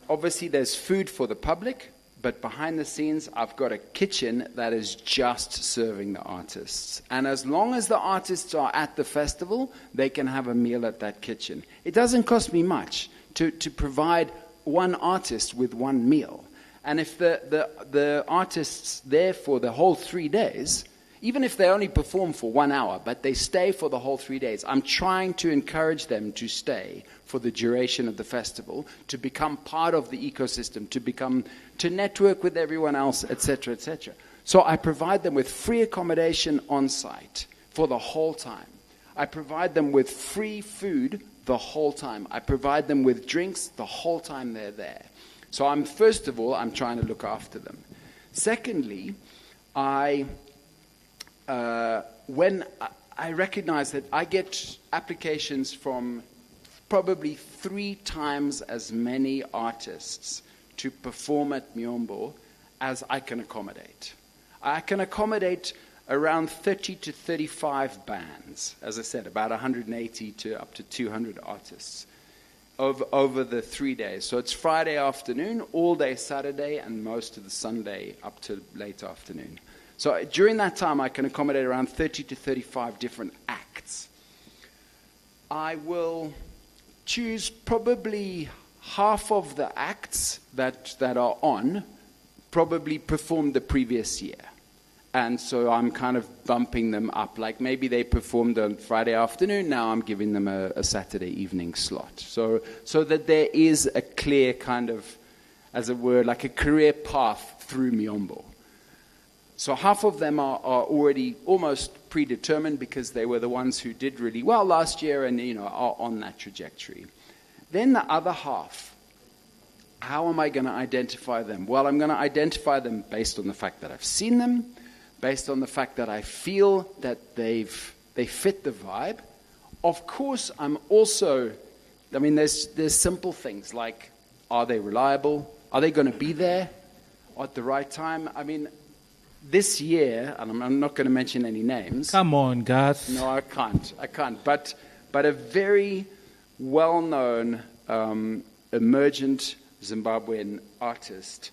obviously there's food for the public, but behind the scenes, I've got a kitchen that is just serving the artists. And as long as the artists are at the festival, they can have a meal at that kitchen. It doesn't cost me much to provide one artist with one meal. And if the artist's there for the whole 3 days, even if they only perform for 1 hour, but they stay for the whole 3 days, I'm trying to encourage them to stay for the duration of the festival, to become part of the ecosystem, to network with everyone else, etc., etc. So I provide them with free accommodation on site for the whole time. I provide them with free food the whole time. I provide them with drinks the whole time they're there. So first of all, I'm trying to look after them. Secondly, when I recognize that I get applications from probably 3 times as many artists to perform at Miyombo as I can accommodate. I can accommodate around 30 to 35 bands, as I said, about 180 to up to 200 artists over the 3 days. So it's Friday afternoon, all day Saturday, and most of the Sunday up to late afternoon. So during that time, I can accommodate around 30 to 35 different acts. I will choose probably half of the acts that are on, probably performed the previous year. And so I'm kind of bumping them up. Like maybe they performed on Friday afternoon, now I'm giving them a Saturday evening slot. So that there is a clear kind of, as it were, like a career path through Miyombo. So half of them are already almost predetermined because they were the ones who did really well last year and are on that trajectory. Then the other half, how am I going to identify them? Well, I'm going to identify them based on the fact that I've seen them, based on the fact that I feel that they fit the vibe. Of course, I'm also, there's simple things like, are they reliable? Are they going to be there at the right time? This year, and I'm not going to mention any names. Come on, Gus. No, I can't. But a very well-known emergent Zimbabwean artist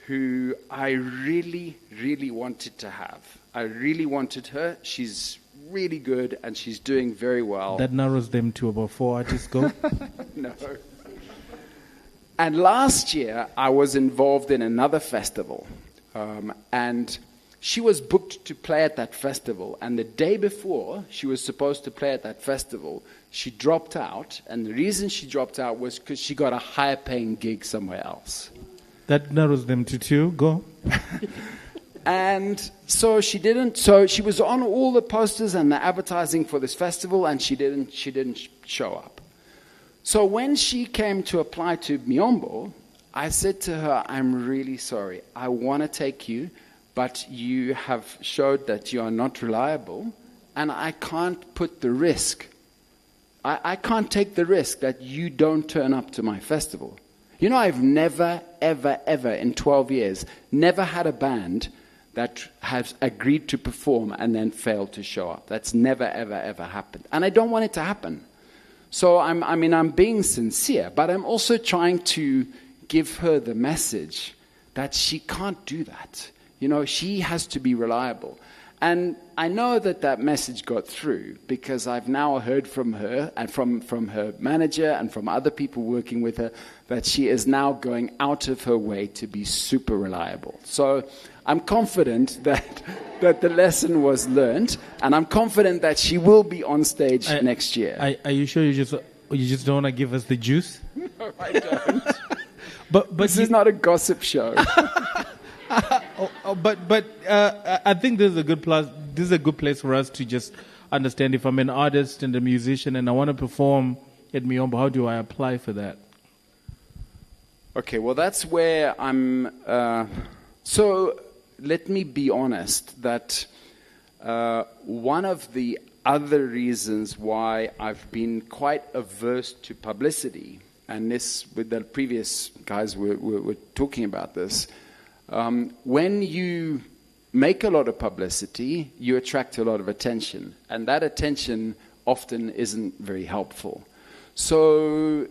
who I really, really wanted to have. I really wanted her. She's really good, and she's doing very well. That narrows them to about 4 artists, go? No. And last year, I was involved in another festival And she was booked to play at that festival. And the day before she was supposed to play at that festival, she dropped out. And the reason she dropped out was because she got a higher paying gig somewhere else. That narrows them to two. Go. And so she didn't. So she was on all the posters and the advertising for this festival, and she didn't show up. So when she came to apply to Miombo, I said to her, "I'm really sorry. I want to take you, but you have showed that you are not reliable, and I can't put the risk. I can't take the risk that you don't turn up to my festival." You know, I've never, ever, ever in 12 years, never had a band that has agreed to perform and then failed to show up. That's never, ever, ever happened. And I don't want it to happen. So I'm being sincere, but I'm also trying to give her the message that she can't do that. You know, she has to be reliable. And I know that message got through because I've now heard from her and from her manager and from other people working with her that she is now going out of her way to be super reliable. So I'm confident that the lesson was learned, and I'm confident that she will be on stage next year. Are you sure you just don't want to give us the juice? No, I don't. but this is not a gossip show. But I think this is a good place. This is a good place for us to just understand if I'm an artist and a musician and I want to perform at Miombo, how do I apply for that? Okay, well that's where I'm. So let me be honest that one of the other reasons why I've been quite averse to publicity, and this with the previous guys were talking about this. When you make a lot of publicity, you attract a lot of attention, and that attention often isn't very helpful. So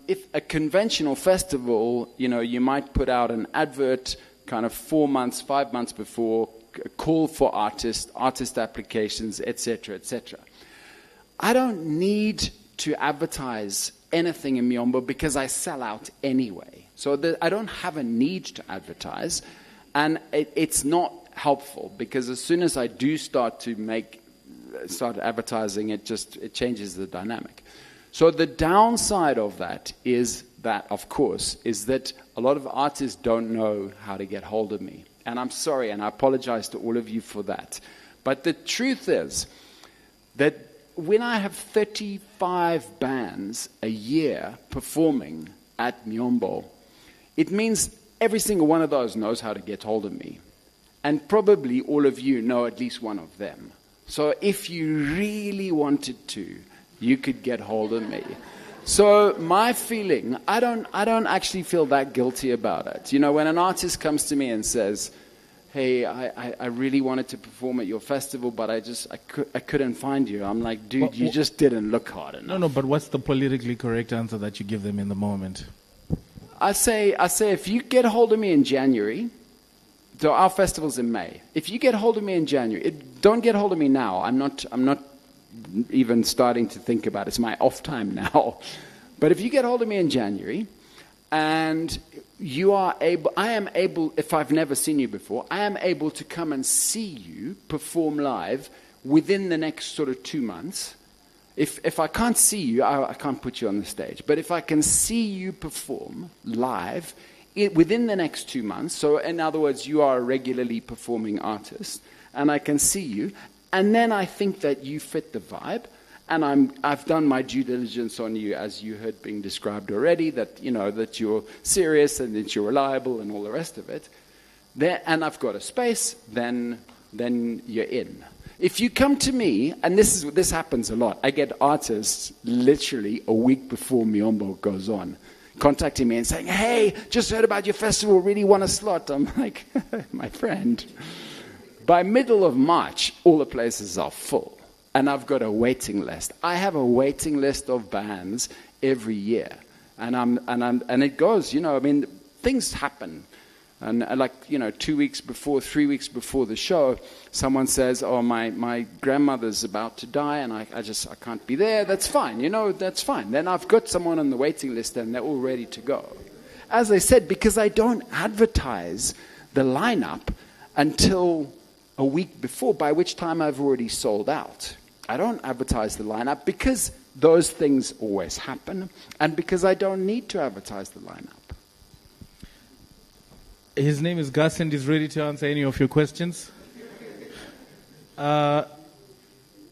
if a conventional festival, you know, you might put out an advert kind of 4 months, 5 months before, a call for artist applications, etc., etc. I don't need to advertise anything in Miombo because I sell out anyway. So I don't have a need to advertise, and it's not helpful because as soon as I do start advertising, it changes the dynamic. So the downside of that is that, of course, is that a lot of artists don't know how to get hold of me. And I'm sorry, and I apologize to all of you for that. But the truth is that when I have 35 bands a year performing at Miombo, it means every single one of those knows how to get hold of me. And probably all of you know at least one of them. So if you really wanted to, you could get hold of me. So my feeling, I don't actually feel that guilty about it. You know, when an artist comes to me and says, "Hey, I really wanted to perform at your festival, but I couldn't find you," I'm like, "Dude, you just didn't look hard enough." No, but what's the politically correct answer that you give them in the moment? I say if you get hold of me in January, so our festival's in May. If you get hold of me in January, don't get hold of me now. I'm not even starting to think about it. It's my off time now. But if you get hold of me in January, and I am able, if I've never seen you before, I am able to come and see you perform live within the next sort of 2 months. If I can't see you, I can't put you on the stage. But if I can see you perform live within the next 2 months, so in other words, you are a regularly performing artist, and I can see you, and then I think that you fit the vibe, and I've done my due diligence on you, as you heard being described already, that you know that you're serious and that you're reliable and all the rest of it. And I've got a space, then you're in. If you come to me, and this happens a lot, I get artists literally a week before Miombo goes on, contacting me and saying, "Hey, just heard about your festival, really want a slot." I'm like, my friend, by middle of March, all the places are full. And I've got a waiting list. I have a waiting list of bands every year. And it goes, you know, I mean, things happen. And like, you know, 2 weeks before, 3 weeks before the show, someone says, "Oh, my grandmother's about to die and I can't be there." That's fine, you know, that's fine. Then I've got someone on the waiting list and they're all ready to go. As I said, because I don't advertise the lineup until a week before, by which time I've already sold out. I don't advertise the lineup because those things always happen, and because I don't need to advertise the lineup. His name is Gus, and he's ready to answer any of your questions. I'm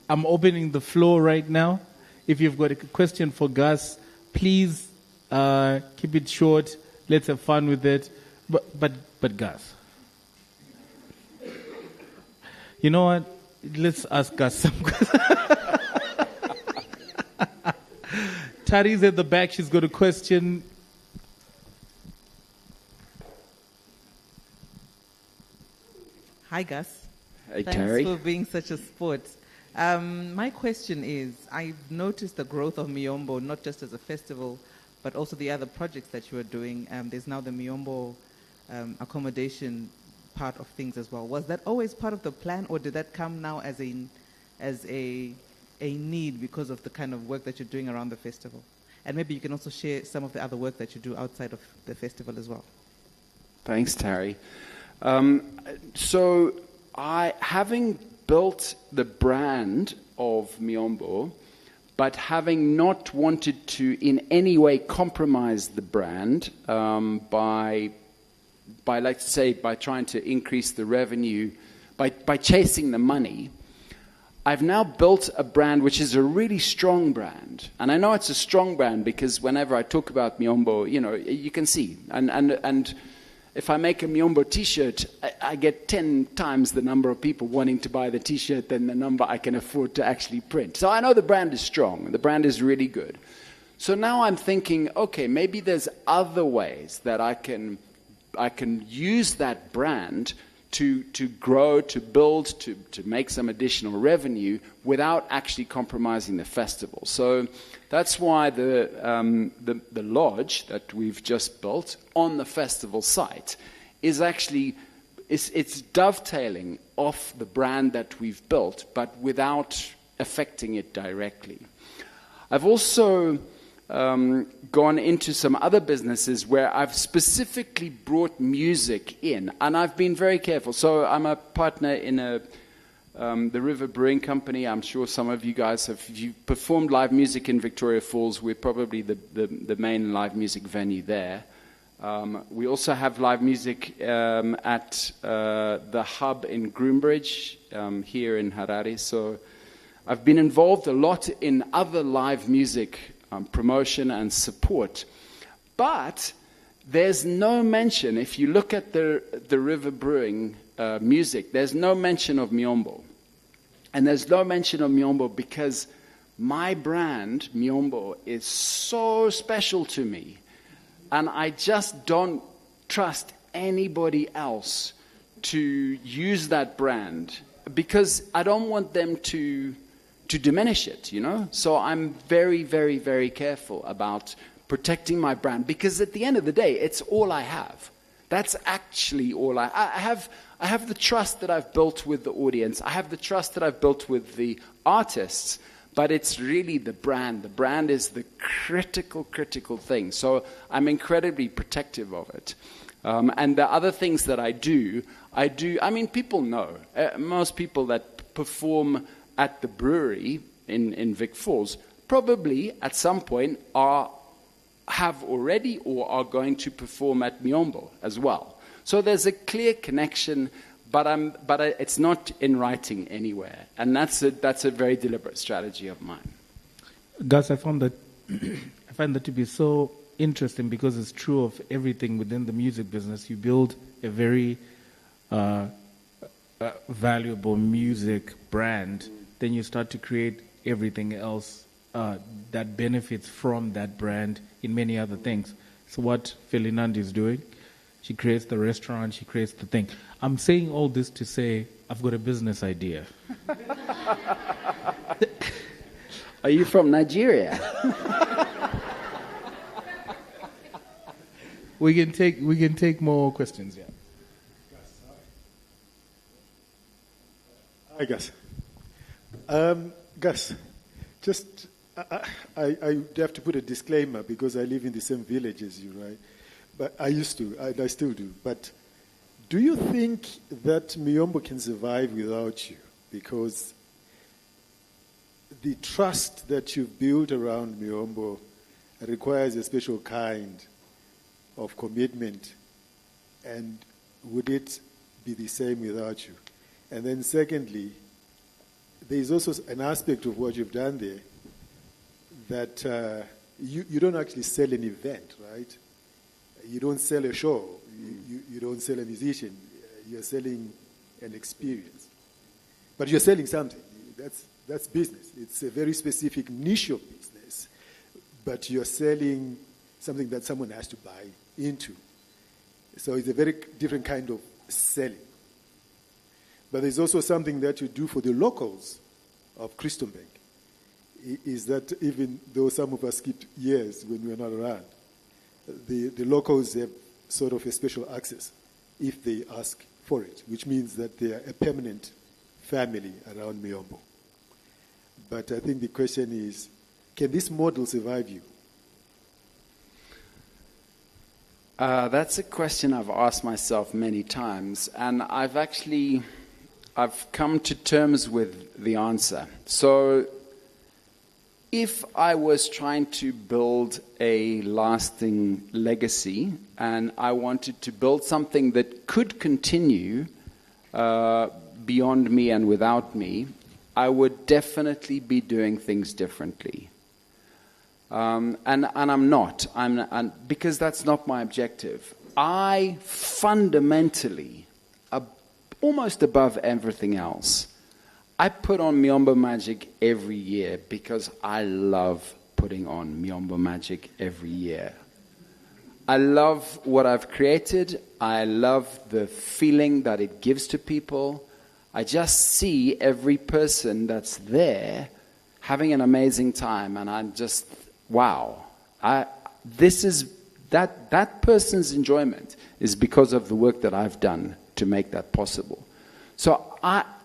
opening the floor right now. If you've got a question for Gus, please keep it short. Let's have fun with it. But Gus, you know what? Let's ask Gus some questions. Tari's at the back. She's got a question. Hi, Gus. Hey, Thanks Tari. for being such a sport. My question is, I've noticed the growth of Miombo, not just as a festival, but also the other projects that you are doing. There's now the Miombo accommodation part of things as well. Was that always part of the plan, or did that come now as a need because of the kind of work that you're doing around the festival? And maybe you can also share some of the other work that you do outside of the festival as well. Thanks, Tari. So having built the brand of Miombo, but having not wanted to in any way compromise the brand by let's say, by trying to increase the revenue, by chasing the money, I've now built a brand which is a really strong brand. And I know it's a strong brand because whenever I talk about Miombo, you can see. And if I make a Miombo t-shirt, I get 10 times the number of people wanting to buy the t-shirt than the number I can afford to actually print. So I know the brand is strong. The brand is really good. So now I'm thinking, okay, maybe there's other ways that I can use that brand to grow, to build, to make some additional revenue without actually compromising the festival. So that's why the lodge that we've just built on the festival site is actually it's dovetailing off the brand that we've built, but without affecting it directly. I've also gone into some other businesses where I've specifically brought music in, and I've been very careful. So I'm a partner in the River Brewing Company. I'm sure some of you guys you've performed live music in Victoria Falls. We're probably the main live music venue there. We also have live music at the hub in Groombridge here in Harare. So I've been involved a lot in other live music promotion and support. But there's no mention, if you look at the River Brewing music, there's no mention of Miombo. And there's no mention of Miombo because my brand, Miombo, is so special to me. And I just don't trust anybody else to use that brand because I don't want them to diminish it, So I'm very, very, very careful about protecting my brand because at the end of the day, it's all I have. That's actually all I have. I have the trust that I've built with the audience. I have the trust that I've built with the artists, but it's really the brand. The brand is the critical thing. So I'm incredibly protective of it. And the other things that I do, people know. Most people that perform at the brewery in Vic Falls probably at some point have already or are going to perform at Miombo as well. So there's a clear connection, but it's not in writing anywhere, and that's a very deliberate strategy of mine. Gus, I find that to be so interesting because it's true of everything within the music business. You build a very valuable music brand, then you start to create everything else that benefits from that brand in many other things. So what Felinandi is doing, she creates the restaurant, she creates the thing. I'm saying all this to say I've got a business idea. Are you from Nigeria? We can take more questions, yeah. Hi, Gus. Gus, just I have to put a disclaimer because I live in the same village as you, right? But I used to, I still do. But Do you think that Miyombo can survive without you? Because the trust that you've built around Miyombo requires a special kind of commitment. And would it be the same without you? And then secondly, there is also an aspect of what you've done there that you don't actually sell an event, right? You don't sell a show. You don't sell a musician. You're selling an experience. But you're selling something. That's business. It's a very specific niche of business. But you're selling something that someone has to buy into. So it's a very different kind of selling. But there's also something that you do for the locals of Christenbank, is that even though some of us skipped years when we were not around, the locals have sort of a special access if they ask for it, which means that they are a permanent family around Miyombo. But I think the question is, can this model survive you? That's a question I've asked myself many times, and I've come to terms with the answer. So if I was trying to build a lasting legacy and I wanted to build something that could continue beyond me and without me, I would definitely be doing things differently. And I'm not, because that's not my objective. I fundamentally, almost above everything else, I put on Miyombo Magic every year because I love putting on Miyombo Magic every year. I love what I've created. I love the feeling that it gives to people. I just see every person that's there having an amazing time, and I'm just, wow. That person's enjoyment is because of the work that I've done to make that possible. So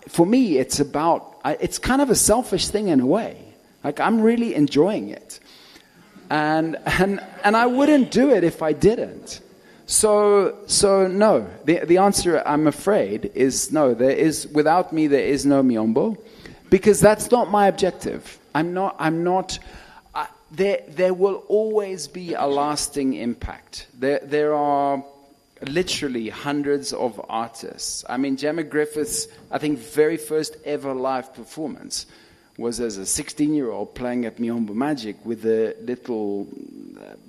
for me, it's kind of a selfish thing in a way. Like, I'm really enjoying it. And I wouldn't do it if I didn't. So no. The answer, I'm afraid, is no. Without me, there is no Miyombo, because that's not my objective. There will always be a lasting impact. There are literally hundreds of artists. I mean, Gemma Griffith's, I think, very first ever live performance was as a 16-year-old playing at Miyombo Magic with a little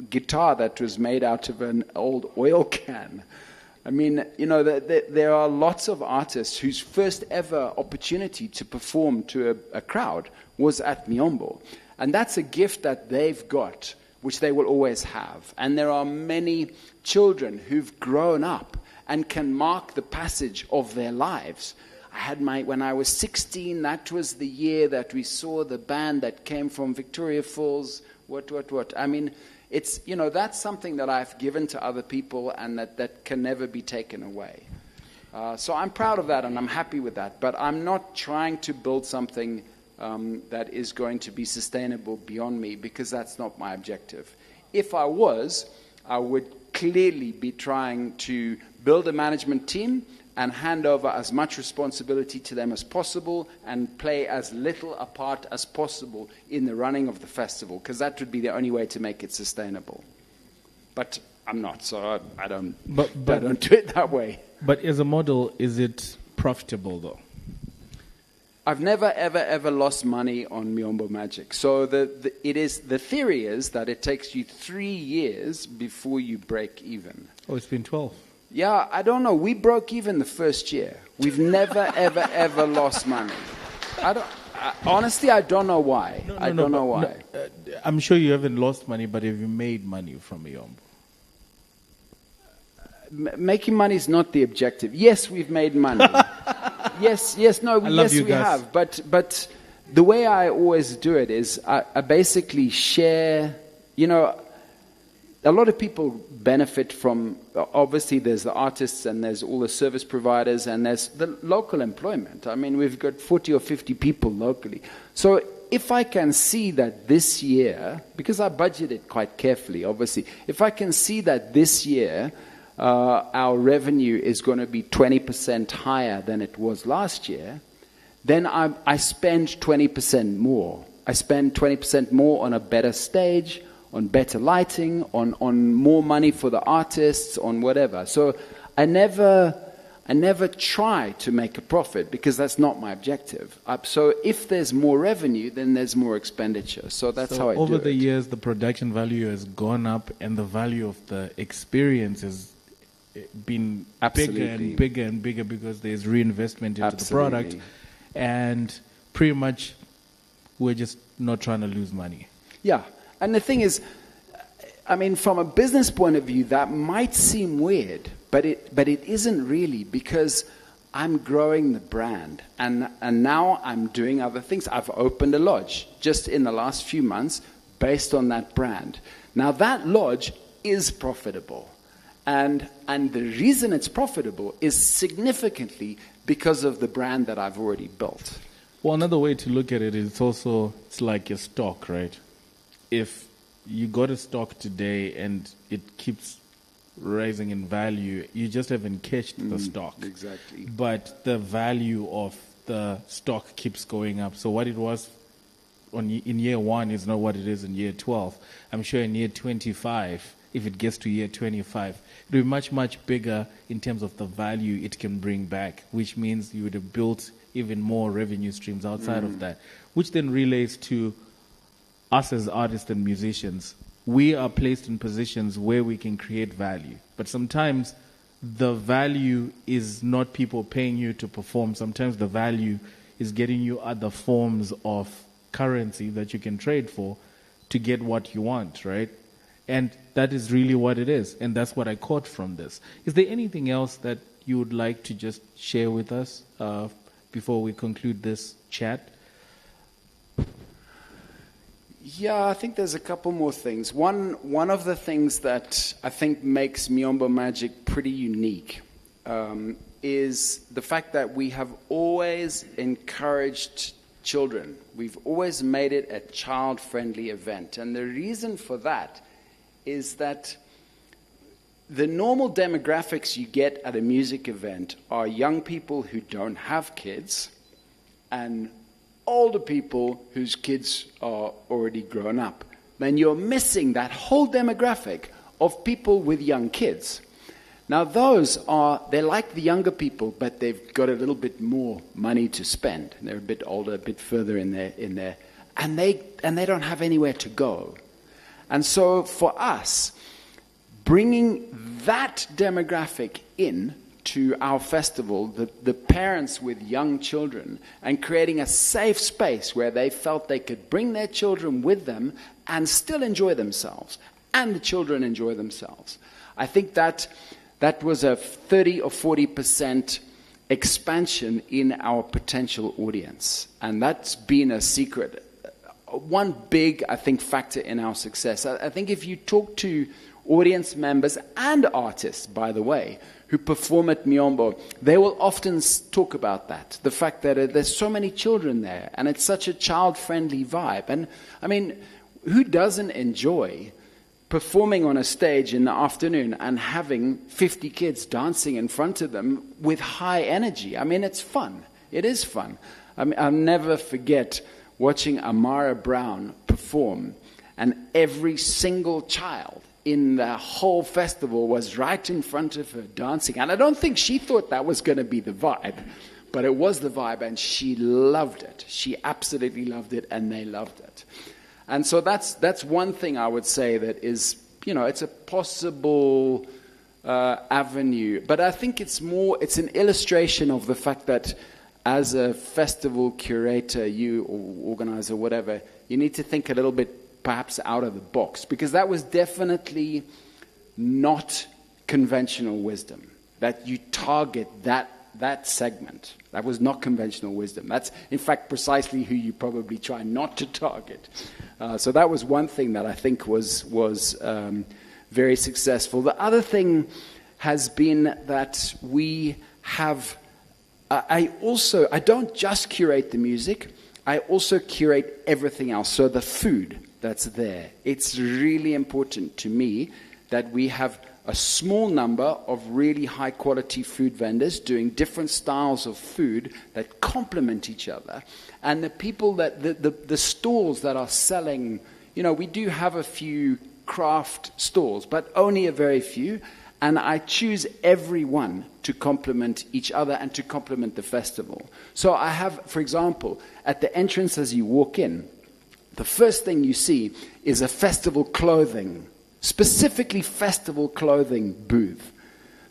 guitar that was made out of an old oil can. I mean, there are lots of artists whose first ever opportunity to perform to a crowd was at Miyombo. And that's a gift that they've got, which they will always have. And there are many children who've grown up and can mark the passage of their lives. When I was 16, that was the year that we saw the band that came from Victoria Falls, what. I mean, that's something that I've given to other people and that can never be taken away. So I'm proud of that and I'm happy with that. But I'm not trying to build something that is going to be sustainable beyond me, because that's not my objective. If I was, I would clearly be trying to build a management team and hand over as much responsibility to them as possible and play as little a part as possible in the running of the festival, because that would be the only way to make it sustainable. But I'm not, so I don't do it that way. But as a model, is it profitable though? I've never, ever lost money on Miyombo Magic. So the theory is that it takes you 3 years before you break even. Oh, it's been 12. Yeah, I don't know. We broke even the first year. We've never, ever lost money. Honestly, I don't know why. I don't know why. I'm sure you haven't lost money, but have you made money from Miyombo? Making money is not the objective. Yes, we've made money. yes, we have. But the way I always do it is I basically share, a lot of people benefit from, obviously there's the artists and there's all the service providers and there's the local employment. I mean, we've got 40 or 50 people locally. So if I can see that this year, because I budgeted quite carefully, obviously, if I can see that this year our revenue is going to be 20% higher than it was last year, then I spend 20% more. I spend 20% more on a better stage, on better lighting, on more money for the artists, on whatever. So I never try to make a profit because that's not my objective. So if there's more revenue, then there's more expenditure. So that's how I do it. Over the years, the production value has gone up and the value of the experience has been bigger and bigger and bigger because there's reinvestment into the product. And pretty much we're just not trying to lose money. Yeah. And the thing is, I mean, from a business point of view, that might seem weird, but it isn't really, because I'm growing the brand, and now I'm doing other things. I've opened a lodge just in the last few months based on that brand. Now that lodge is profitable, and the reason it's profitable is significantly because of the brand that I've already built. Well, another way to look at it is it's like your stock, right? If you got a stock today and it keeps rising in value, you just haven't cashed the stock. Exactly. But the value of the stock keeps going up. So what it was in year 1 is not what it is in year 12. I'm sure in year 25, if it gets to year 25, it'll be much, much bigger in terms of the value it can bring back, which means you would have built even more revenue streams outside of that, which then relates to us as artists and musicians. We are placed in positions where we can create value. But sometimes the value is not people paying you to perform. Sometimes the value is getting you other forms of currency that you can trade for to get what you want, right? And that is really what it is. And that's what I caught from this. Is there anything else that you would like to just share with us before we conclude this chat? Yeah, I think there's a couple more things. One of the things that I think makes Miyombo Magic pretty unique is the fact that we have always encouraged children. We've always made it a child-friendly event. And the reason for that is that the normal demographics you get at a music event are young people who don't have kids and older people whose kids are already grown up. Then you're missing that whole demographic of people with young kids. Now they're like the younger people, but they've got a little bit more money to spend. They're a bit older, a bit further in there, and they don't have anywhere to go. And so for us, bringing that demographic in to our festival, the parents with young children, and creating a safe space where they felt they could bring their children with them and still enjoy themselves, and the children enjoy themselves. I think that was a 30 or 40% expansion in our potential audience, and that's been a secret. One big, I think, factor in our success. I think if you talk to audience members and artists, by the way, who perform at Miyombo, they will often talk about that, the fact that there's so many children there, and it's such a child-friendly vibe. And, I mean, who doesn't enjoy performing on a stage in the afternoon and having 50 kids dancing in front of them with high energy? I mean, it's fun. It is fun. I mean, I'll never forget watching Amara Brown perform, and every single child in the whole festival was right in front of her dancing. And I don't think she thought that was going to be the vibe, but it was the vibe, and she loved it. She absolutely loved it, and they loved it. And so that's one thing I would say that is, it's a possible avenue. But I think it's an illustration of the fact that as a festival curator, or organizer, whatever, you need to think a little bit perhaps out of the box, because that was definitely not conventional wisdom, that you target that segment. That was not conventional wisdom. That's, in fact, precisely who you probably try not to target. So that was one thing that I think was very successful. The other thing has been that we have... I don't just curate the music, I also curate everything else. So the food that's there, it's really important to me that we have a small number of really high quality food vendors doing different styles of food that complement each other. And the people that, the stalls that are selling, we do have a few craft stalls, but only a very few. And I choose every one to complement each other and to complement the festival. So I have, for example, at the entrance as you walk in, the first thing you see is a festival clothing, specifically festival clothing booth,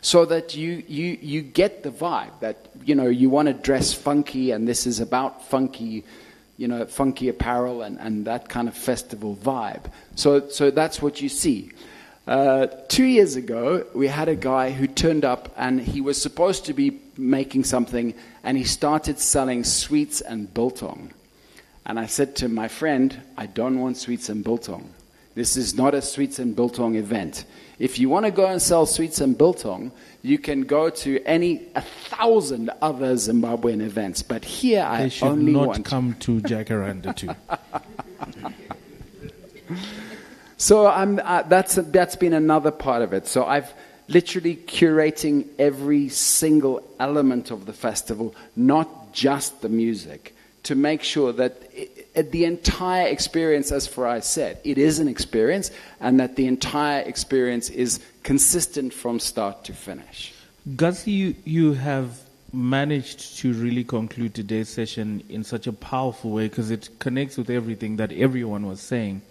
so that you get the vibe that, you want to dress funky, and this is about funky, funky apparel and that kind of festival vibe. So that's what you see. 2 years ago, we had a guy who turned up, and he was supposed to be making something, and he started selling sweets and biltong. And I said to my friend, I don't want sweets and biltong. This is not a sweets and biltong event. If you want to go and sell sweets and biltong, you can go to 1,000 other Zimbabwean events. But here I only want... They should not come to Jacaranda too. So that's been another part of it. So I've literally curating every single element of the festival, not just the music, to make sure that the entire experience, as Farai said, it is an experience, and that the entire experience is consistent from start to finish. Gus, you have managed to really conclude today's session in such a powerful way, because it connects with everything that everyone was saying.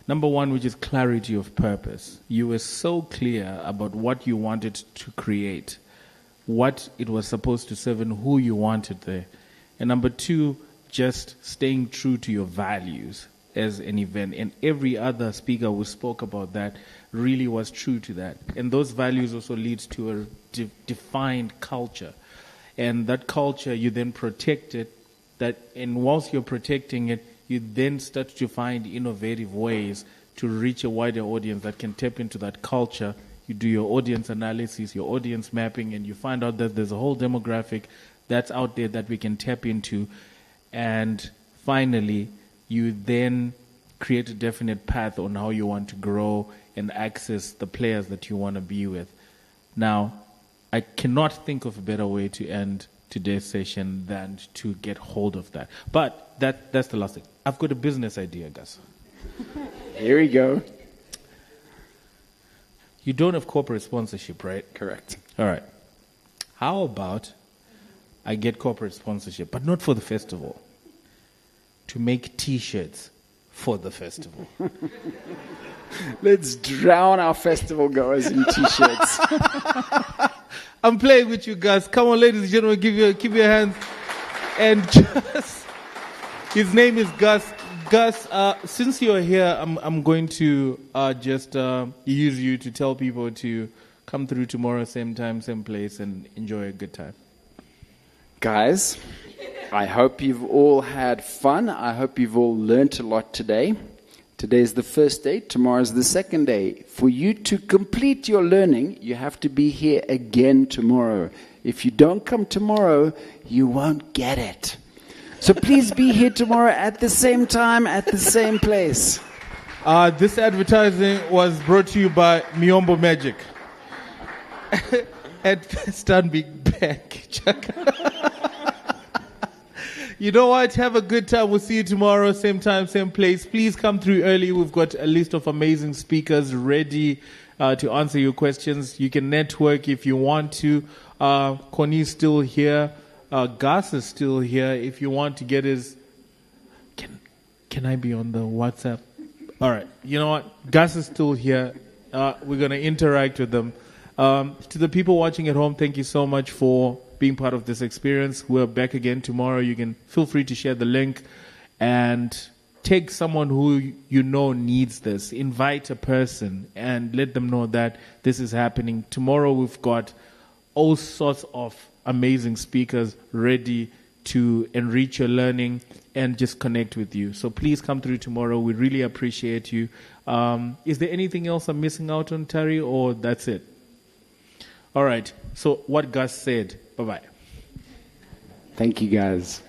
Number one, which is clarity of purpose. You were so clear about what you wanted to create, what it was supposed to serve, and who you wanted there. And number two, just staying true to your values as an event. And every other speaker who spoke about that really was true to that. And those values also lead to a defined culture. And that culture, you then protect it. And whilst you're protecting it, you then start to find innovative ways to reach a wider audience that can tap into that culture. You do your audience analysis, your audience mapping, and you find out that there's a whole demographic that's out there that we can tap into. And finally, you then create a definite path on how you want to grow and access the players that you want to be with. Now, I cannot think of a better way to end today's session than to get hold of that. But that's the last thing. I've got a business idea, Gus. Here we go. You don't have corporate sponsorship, right? Correct. All right. How about I get corporate sponsorship, but not for the festival, to make T-shirts for the festival? Let's drown our festival goers in T-shirts. I'm playing with you guys. Come on, ladies and gentlemen, give your hands. And just, his name is Gus. Gus, since you're here, I'm going to just use you to tell people to come through tomorrow, same time, same place, and enjoy a good time. Guys, I hope you've all had fun. I hope you've all learnt a lot today. Today's the first day, tomorrow's the second day. For you to complete your learning, you have to be here again tomorrow. If you don't come tomorrow, you won't get it. So please be here tomorrow at the same time, at the same place. This advertising was brought to you by Miombo Magic at Stanbic Bank. You know what? Have a good time. We'll see you tomorrow, same time, same place. Please come through early. We've got a list of amazing speakers ready to answer your questions. You can network if you want to. Connie's still here. Gus is still here. If you want to get his... Can I be on the WhatsApp? All right. You know what? Gus is still here. We're going to interact with them. To the people watching at home, thank you so much for being part of this experience. We're back again tomorrow. You can feel free to share the link and take someone who you know needs this. Invite a person and let them know that this is happening. Tomorrow we've got all sorts of amazing speakers ready to enrich your learning and just connect with you. So please come through tomorrow. We really appreciate you. Is there anything else I'm missing out on, Terry, or that's it? All right. So what Gus said. Bye-bye. Thank you, guys.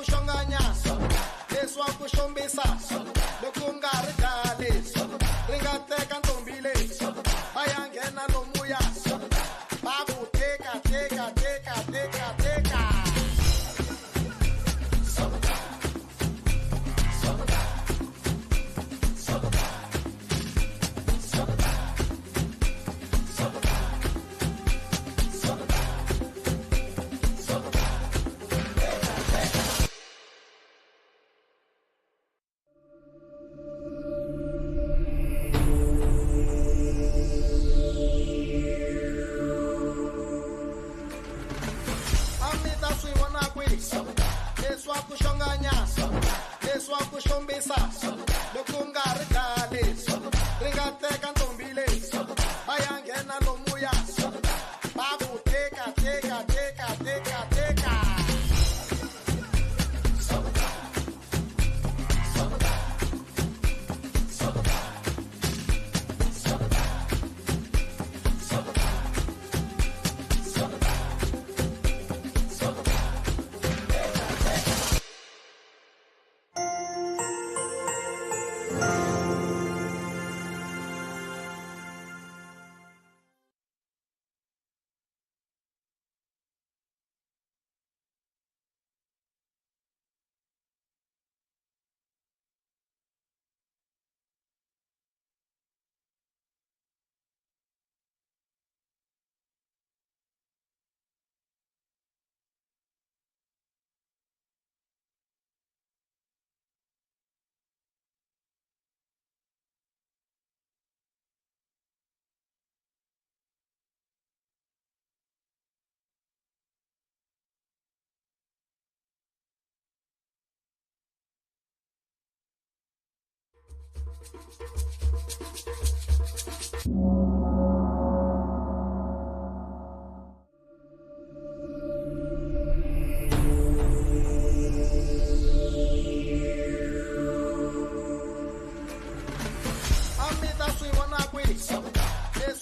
kushonganya leswa kushombisa lokungari dale ringateka ntombile bayangena lomuya babu teka teka teka teka teka leswa kushonganya leswa kushombisa lokungari dale ringateka ntombile bayangena lomuya babu teka teka teka teka teka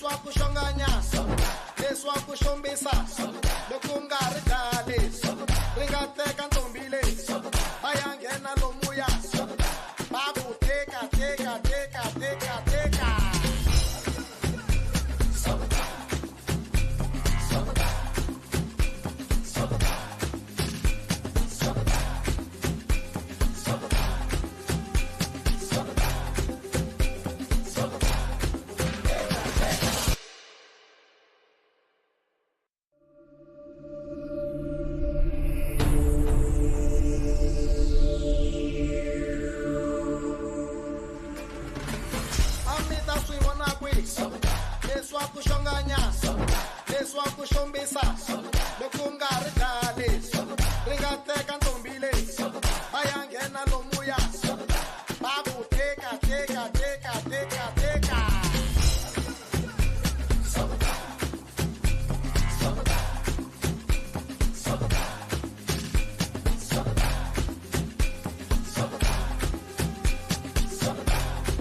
leswa kushonganya leswa kushombisa lokungari dale ringateka ntombile bayangena lomuya babu teka teka teka teka teka leswa kushonganya leswa kushombisa